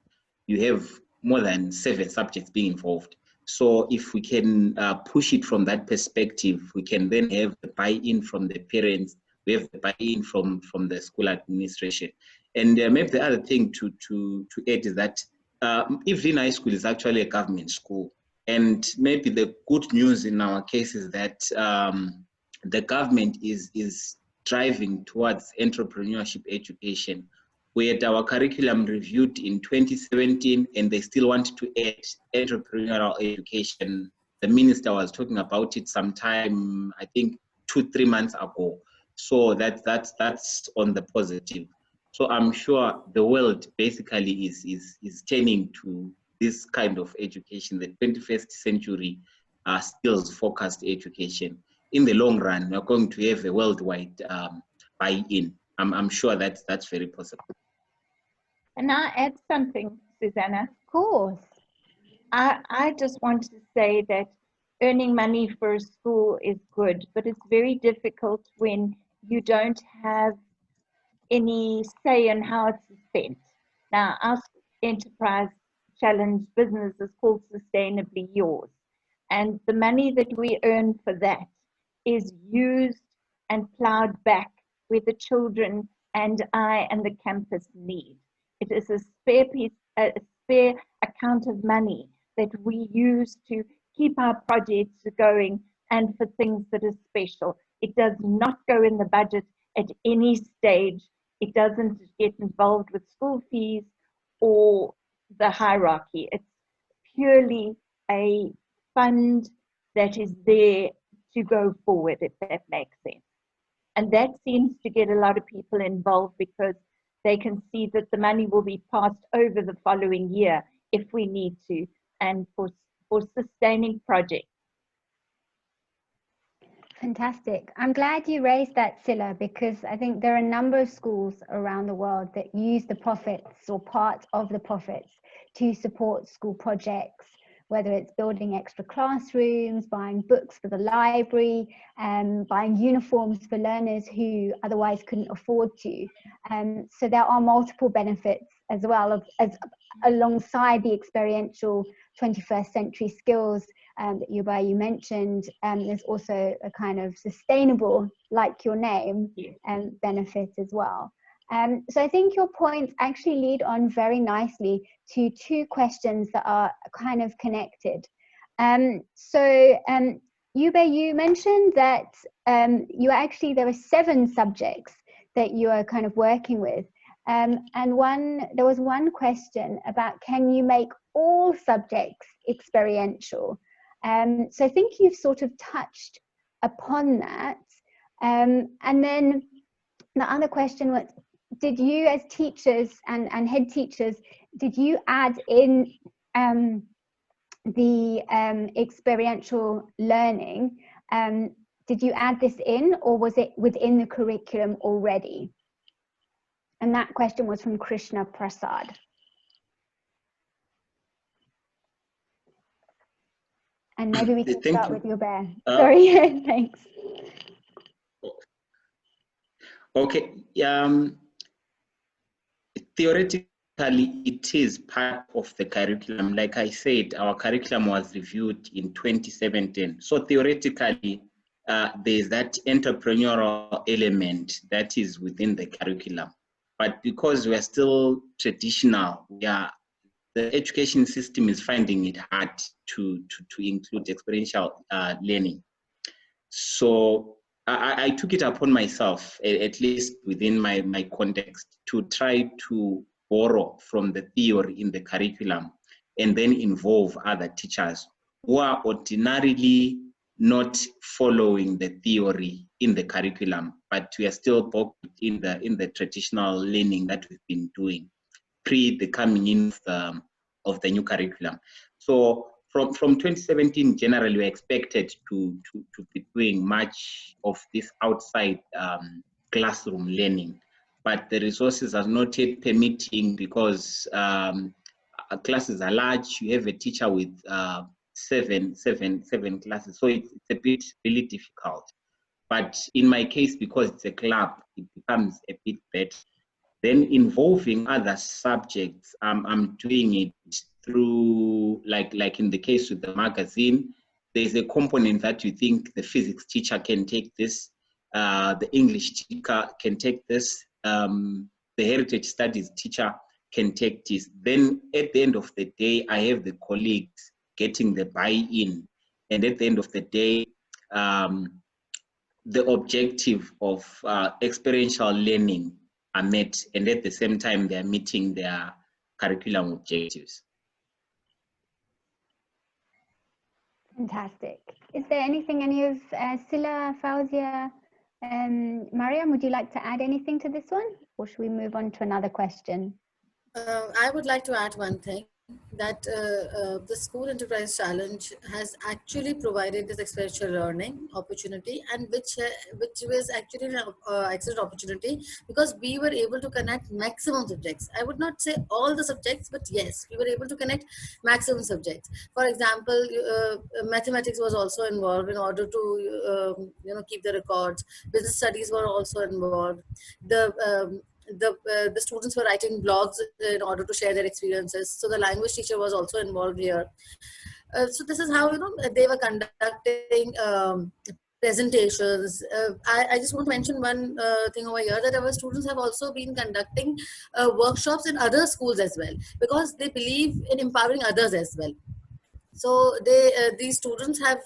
you have more than 7 subjects being involved. So if we can push it from that perspective, we can then have the buy-in from the parents, we have the buy-in from the school administration. And maybe the other thing to add is that Evelyn High School is actually a government school. And maybe the good news in our case is that the government is driving towards entrepreneurship education. We had our curriculum reviewed in 2017, and they still want to add entrepreneurial education. The minister was talking about it sometime, I think 2-3 months ago. So that's on the positive. So I'm sure the world basically is turning to this kind of education, the 21st century skills-focused education. In the long run, we're going to have a worldwide buy-in. I'm sure that's very possible. Can I add something, Susanna? Of course. I just want to say that earning money for a school is good, but it's very difficult when you don't have any say in how it's spent. Now, our enterprise challenge business is called Sustainably Yours. And the money that we earn for that is used and plowed back where the children and I and the campus need. It is a spare account of money that we use to keep our projects going and for things that are special. It does not go in the budget at any stage. It doesn't get involved with school fees or the hierarchy. It's purely a fund that is there to go forward, if that makes sense. And that seems to get a lot of people involved because they can see that the money will be passed over the following year if we need to, and for sustaining projects. Fantastic. I'm glad you raised that, Silla, because I think there are a number of schools around the world that use the profits or part of the profits to support school projects, whether it's building extra classrooms, buying books for the library, buying uniforms for learners who otherwise couldn't afford to. So there are multiple benefits as well as alongside the experiential 21st century skills that you mentioned. There's also a kind of sustainable, like your name, benefit as well. So I think your points actually lead on very nicely to two questions that are kind of connected. Yube, you mentioned that there were 7 subjects that you are kind of working with. And there was one question about, can you make all subjects experiential? So I think you've sort of touched upon that. And then the other question was, did you as teachers and head teachers, did you add in the experiential learning? Did you add this in, or was it within the curriculum already? And that question was from Krishna Prasad. And maybe we can start with your bear. Sorry, thanks. Okay, theoretically, it is part of the curriculum. Like I said, our curriculum was reviewed in 2017. So theoretically, there's that entrepreneurial element that is within the curriculum. But because we're still traditional, the education system is finding it hard to include experiential learning. So I took it upon myself, at least within my context, to try to borrow from the theory in the curriculum and then involve other teachers who are ordinarily not following the theory in the curriculum, but we are still both in the traditional learning that we've been doing pre the coming in of the new curriculum. So from 2017, generally, we're expected to be doing much of this outside classroom learning, but the resources are not yet permitting because classes are large. You have a teacher with seven classes, so it's a bit really difficult. But in my case, because it's a club, it becomes a bit better. Then involving other subjects, I'm doing it through, like in the case with the magazine, there's a component that you think the physics teacher can take this, the English teacher can take this, the heritage studies teacher can take this. Then at the end of the day, I have the colleagues getting the buy-in. And at the end of the day, the objective of experiential learning are met, and at the same time, they are meeting their curriculum objectives. Fantastic. Is there anything any of Sila, Fauzia, Mariam, would you like to add anything to this one? Or should we move on to another question? I would like to add one thing, that the School Enterprise Challenge has actually provided this experiential learning opportunity, and which was actually an excellent opportunity, because we were able to connect maximum subjects. I would not say all the subjects, but yes, we were able to connect maximum subjects. For example, mathematics was also involved in order to keep the records. Business studies were also involved. The students were writing blogs in order to share their experiences. So the language teacher was also involved here. So this is how they were conducting presentations. I just want to mention one thing over here, that our students have also been conducting workshops in other schools as well, because they believe in empowering others as well. So these students have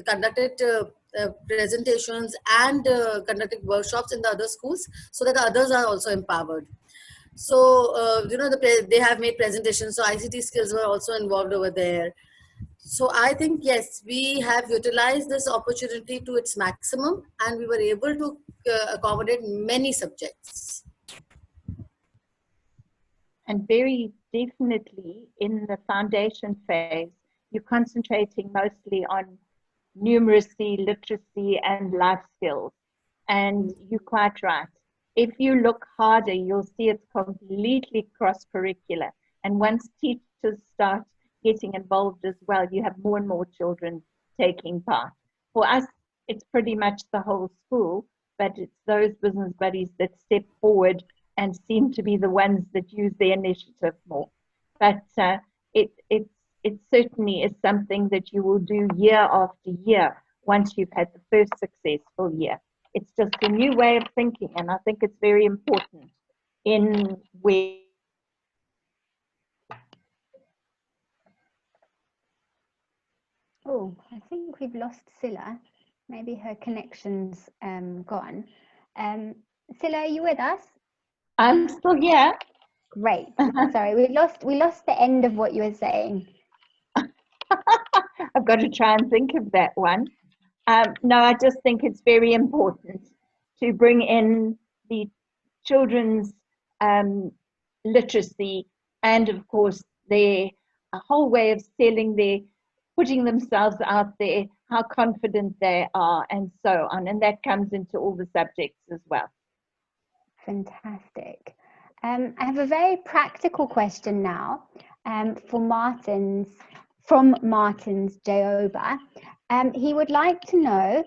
conducted presentations and conducted workshops in the other schools, so that the others are also empowered. So they have made presentations, so ICT skills were also involved over there. So I think, yes, we have utilized this opportunity to its maximum, and we were able to accommodate many subjects. And very definitely in the foundation phase, you're concentrating mostly on numeracy, literacy, and life skills. And you're quite right. If you look harder, you'll see it's completely cross-curricular. And once teachers start getting involved as well, you have more and more children taking part. For us, it's pretty much the whole school, but it's those business buddies that step forward and seem to be the ones that use the initiative more. But it certainly is something that you will do year after year once you've had the first successful year. It's just a new way of thinking, and I think it's very important in where. Oh, I think we've lost Sila. Maybe her connection's gone. Sila, are you with us? I'm still here. Great. Sorry, we lost the end of what you were saying. I've got to try and think of that one. No, I just think it's very important to bring in the children's literacy, and of course a whole way of selling, putting themselves out there, how confident they are, and so on. And that comes into all the subjects as well. Fantastic. I have a very practical question now from Martin's Joba. He would like to know,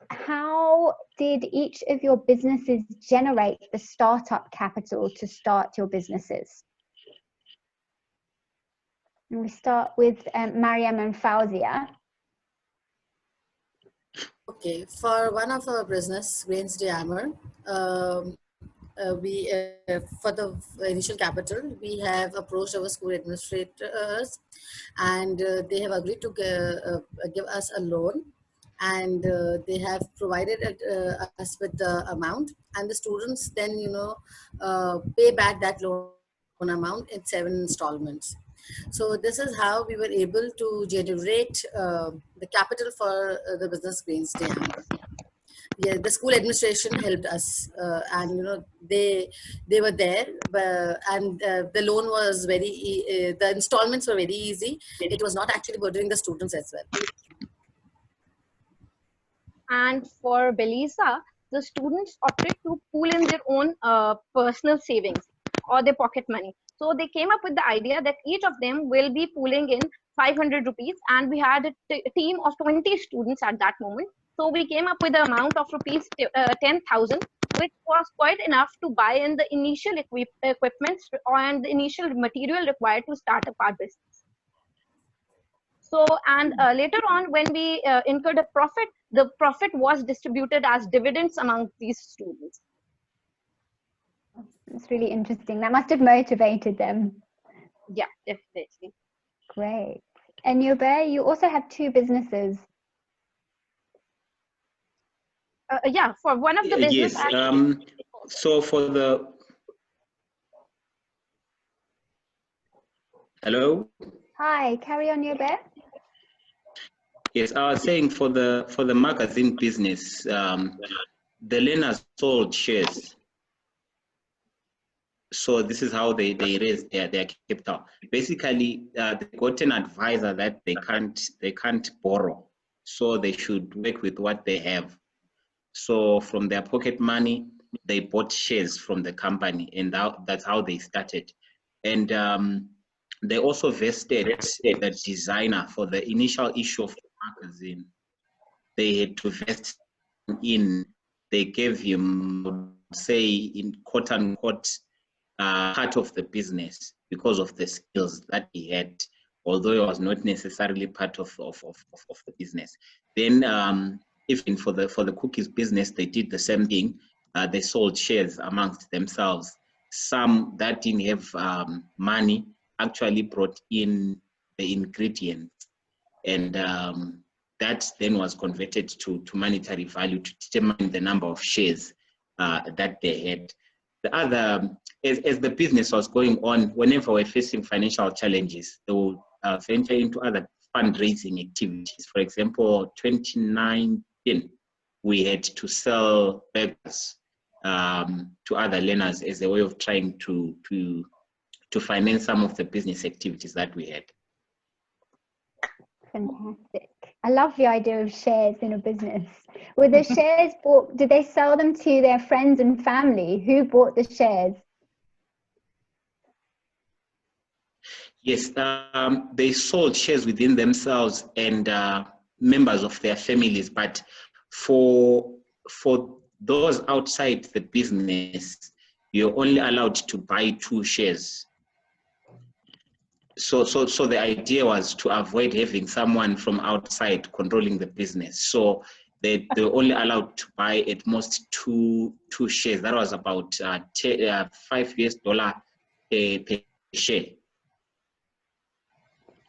how did each of your businesses generate the startup capital to start your businesses? And we start with Mariam and Fauzia. Okay, for one of our business, Grains Diamond, we for the initial capital, we have approached our school administrators, and they have agreed to give us a loan, and they have provided us with the amount, and the students then pay back that loan amount in 7 installments. So this is how we were able to generate the capital for the business Grains Diamond. Yeah, the school administration helped us, and they were there, and the loan was the installments were very easy. It was not actually burdening the students as well. And for Belisa, the students opted to pool in their own personal savings or their pocket money. So they came up with the idea that each of them will be pooling in 500 rupees, and we had a team of 20 students at that moment. So we came up with the amount of rupees 10,000 which was quite enough to buy in the initial equipment and the initial material required to start up our business. So, and later on, when we incurred a profit, the profit was distributed as dividends among these students. It's really interesting. That must have motivated them. Yeah, definitely. Great. And Yubei, you also have 2 businesses. Yeah, for one of the business. Yes. So for the hello. Hi, carry on, Yubei. Yes, I was saying for the magazine business, the learners sold shares. So this is how they raise their capital. Basically, they got an advisor that they can't borrow, so they should work with what they have. So from their pocket money, they bought shares from the company, and that's how they started. And they also vested the designer for the initial issue of the magazine. They had to vest in. They gave him, say, in quote unquote, part of the business because of the skills that he had, although it was not necessarily part of the business. Then even for the cookies business, they did the same thing. They sold shares amongst themselves. Some that didn't have money actually brought in the ingredients, and that then was converted to monetary value to determine the number of shares that they had. The other, as the business was going on, whenever we're facing financial challenges, they will venture into other fundraising activities. For example, 2019, we had to sell burgers to other learners as a way of trying to finance some of the business activities that we had. Fantastic. I love the idea of shares in a business. Were the shares bought, did they sell them to their friends and family? Who bought the shares? Yes, they sold shares within themselves and members of their families, but for those outside the business, you're only allowed to buy 2 shares. So the idea was to avoid having someone from outside controlling the business. So they were only allowed to buy at most two shares. That was about $5 per share.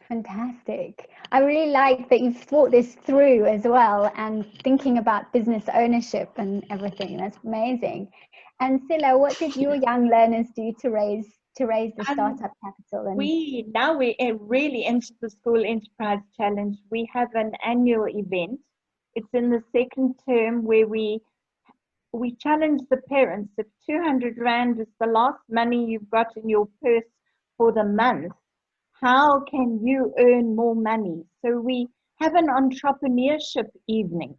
Fantastic. I really like that you've thought this through as well and thinking about business ownership and everything. That's amazing. And Sila, what did your young learners do to raise the startup capital? And we really into the School Enterprise Challenge. We have an annual event. It's in the second term where we challenge the parents. If 200 Rand is the last money you've got in your purse for the month, how can you earn more money? So we have an entrepreneurship evening,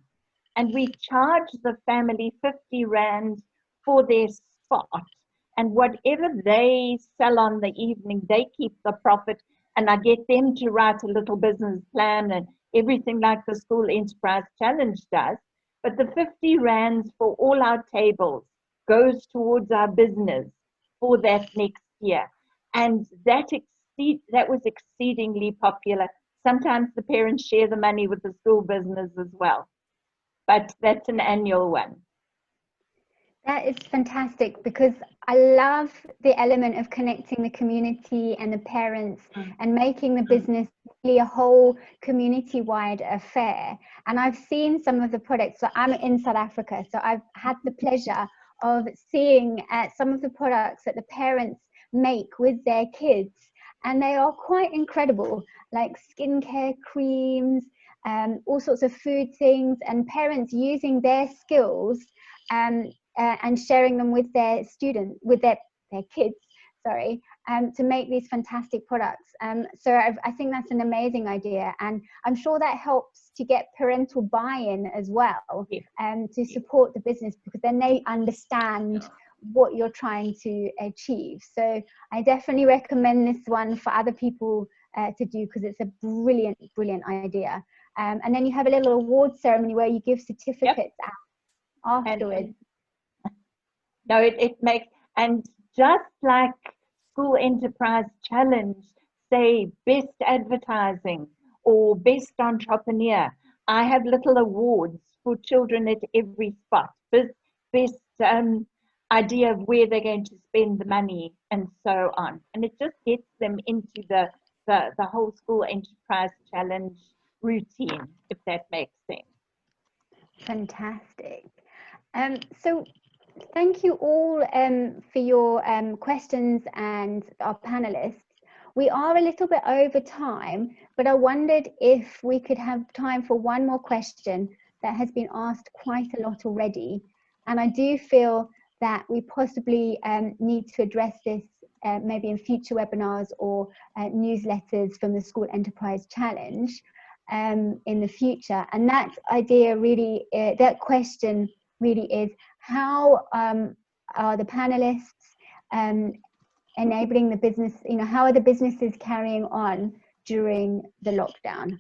and we charge the family 50 Rand for their spot. And whatever they sell on the evening, they keep the profit. And I get them to write a little business plan and everything like the School Enterprise Challenge does. But the 50 Rands for all our tables goes towards our business for that next year. And that was exceedingly popular. Sometimes the parents share the money with the school business as well. But that's an annual one. that is fantastic because I love the element of connecting the community and the parents and making the business really a whole community-wide affair. And I've seen some of the products. So I'm in South Africa, so I've had the pleasure of seeing some of the products that the parents make with their kids, and they are quite incredible, like skincare creams, all sorts of food things, and parents using their skills and sharing them with their students, with their kids, sorry, to make these fantastic products. So I think that's an amazing idea, and I'm sure that helps to get parental buy-in as well, to support the business, because then they understand what you're trying to achieve. So I definitely recommend this one for other people to do, because it's a brilliant idea. And then you have a little award ceremony where you give certificates out afterwards. No, it makes, and just like School Enterprise Challenge, say best advertising or best entrepreneur, I have little awards for children at every spot. Best idea of where they're going to spend the money and so on. And it just gets them into the whole School Enterprise Challenge routine, if that makes sense. Fantastic. So thank you all for your questions and our panelists. We are a little bit over time, but I wondered if we could have time for one more question that has been asked quite a lot already. And I do feel that we possibly need to address this maybe in future webinars or newsletters from the School Enterprise Challenge in the future. And that idea really, that question really is, how are the panelists enabling the business, how are the businesses carrying on during the lockdown?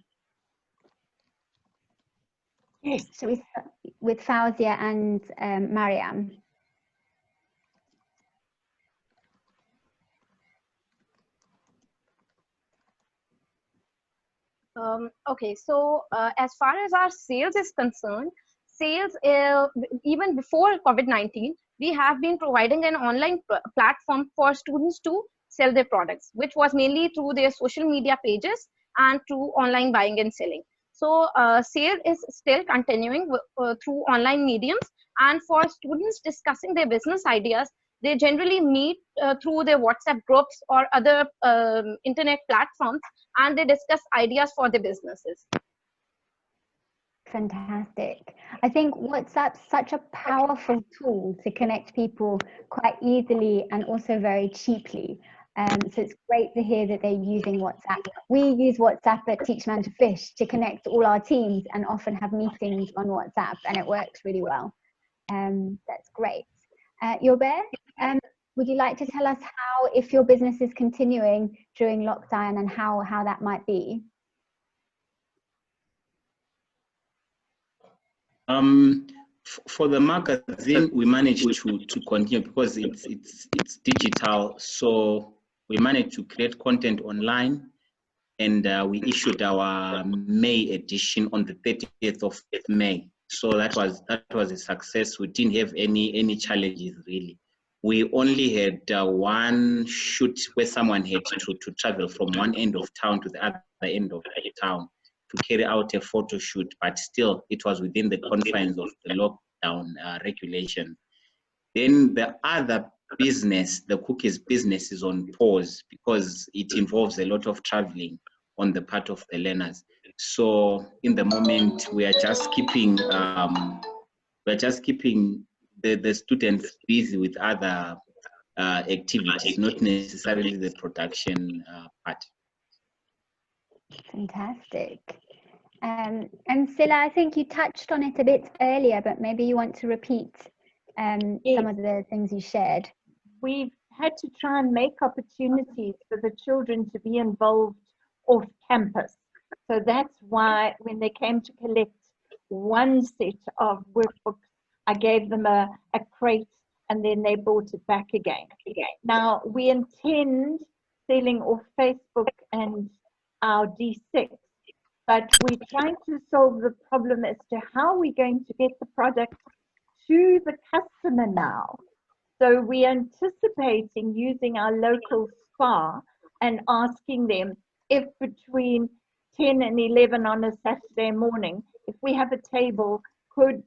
Yes. So we start with Fauzia and Mariam. Okay, so as far as our sales is concerned, sales, even before COVID-19, we have been providing an online platform for students to sell their products, which was mainly through their social media pages and through online buying and selling. So sale is still continuing through online mediums, and for students discussing their business ideas, they generally meet through their WhatsApp groups or other internet platforms, and they discuss ideas for their businesses. Fantastic. I think WhatsApp's such a powerful tool to connect people quite easily and also very cheaply. So it's great to hear that they're using WhatsApp. We use WhatsApp at Teach Man to Fish to connect all our teams and often have meetings on WhatsApp, and it works really well. That's great. Yobe, would you like to tell us how, if your business is continuing during lockdown, and how that might be? For the magazine, we managed to continue because it's digital. So we managed to create content online, and we issued our May edition on the 30th of May. So that was a success. We didn't have any challenges really. We only had one shoot where someone had to travel from one end of town to the other end of the town to carry out a photo shoot, but still it was within the confines of the lockdown regulation. Then the other business, the cookies business, is on pause because it involves a lot of traveling on the part of the learners. So in the moment, we are just keeping the students busy with other activities, not necessarily the production part. Fantastic. And Sila, I think you touched on it a bit earlier, but maybe you want to repeat some of the things you shared. We've had to try and make opportunities for the children to be involved off campus. So that's why when they came to collect one set of workbooks, I gave them a crate, and then they brought it back again. Now, we intend selling off Facebook and our D6, but we're trying to solve the problem as to how we're going to get the product to the customer now. So we're anticipating using our local spa and asking them if between 10 and 11 on a Saturday morning, if we have a table, could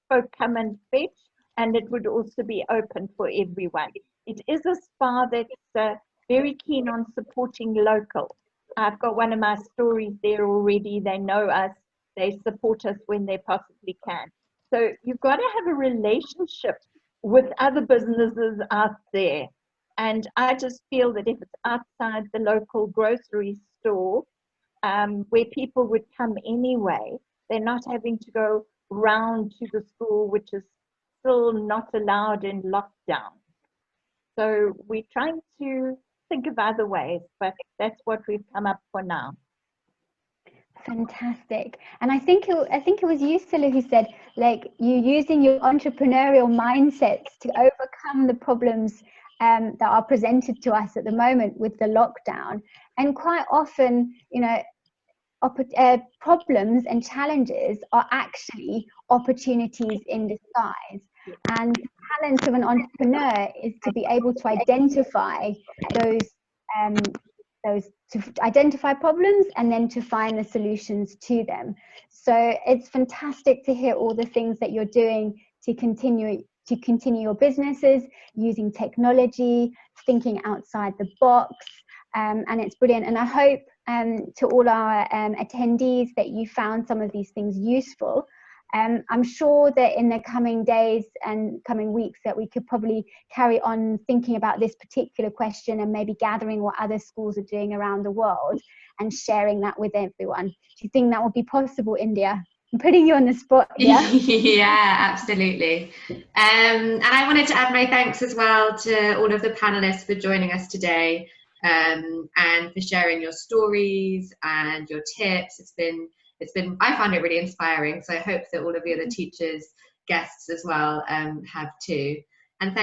folk come and fetch, and it would also be open for everyone. It is a spa that's very keen on supporting local. I've got one of my stories there already. They know us, they support us when they possibly can. So you've got to have a relationship with other businesses out there. And I just feel that if it's outside the local grocery store, where people would come anyway, they're not having to go round to the school, which is still not allowed in lockdown. So we're trying to think of other ways, but that's what we've come up for now. Fantastic. And I think it was you, Sila, who said, like, you using your entrepreneurial mindsets to overcome the problems that are presented to us at the moment with the lockdown. And quite often, you know, problems and challenges are actually opportunities in disguise. And the talent of an entrepreneur is to be able to identify to identify problems and then to find the solutions to them. So it's fantastic to hear all the things that you're doing to continue your businesses, using technology, thinking outside the box, and it's brilliant. And I hope to all our attendees that you found some of these things useful. I'm sure that in the coming days and coming weeks that we could probably carry on thinking about this particular question and maybe gathering what other schools are doing around the world and sharing that with everyone. Do you think that would be possible, India? I'm putting you on the spot here. Yeah, absolutely. And I wanted to add my thanks as well to all of the panelists for joining us today, and for sharing your stories and your tips. It's been, I found it really inspiring. So I hope that all of the other teachers, guests as well, have too. And thank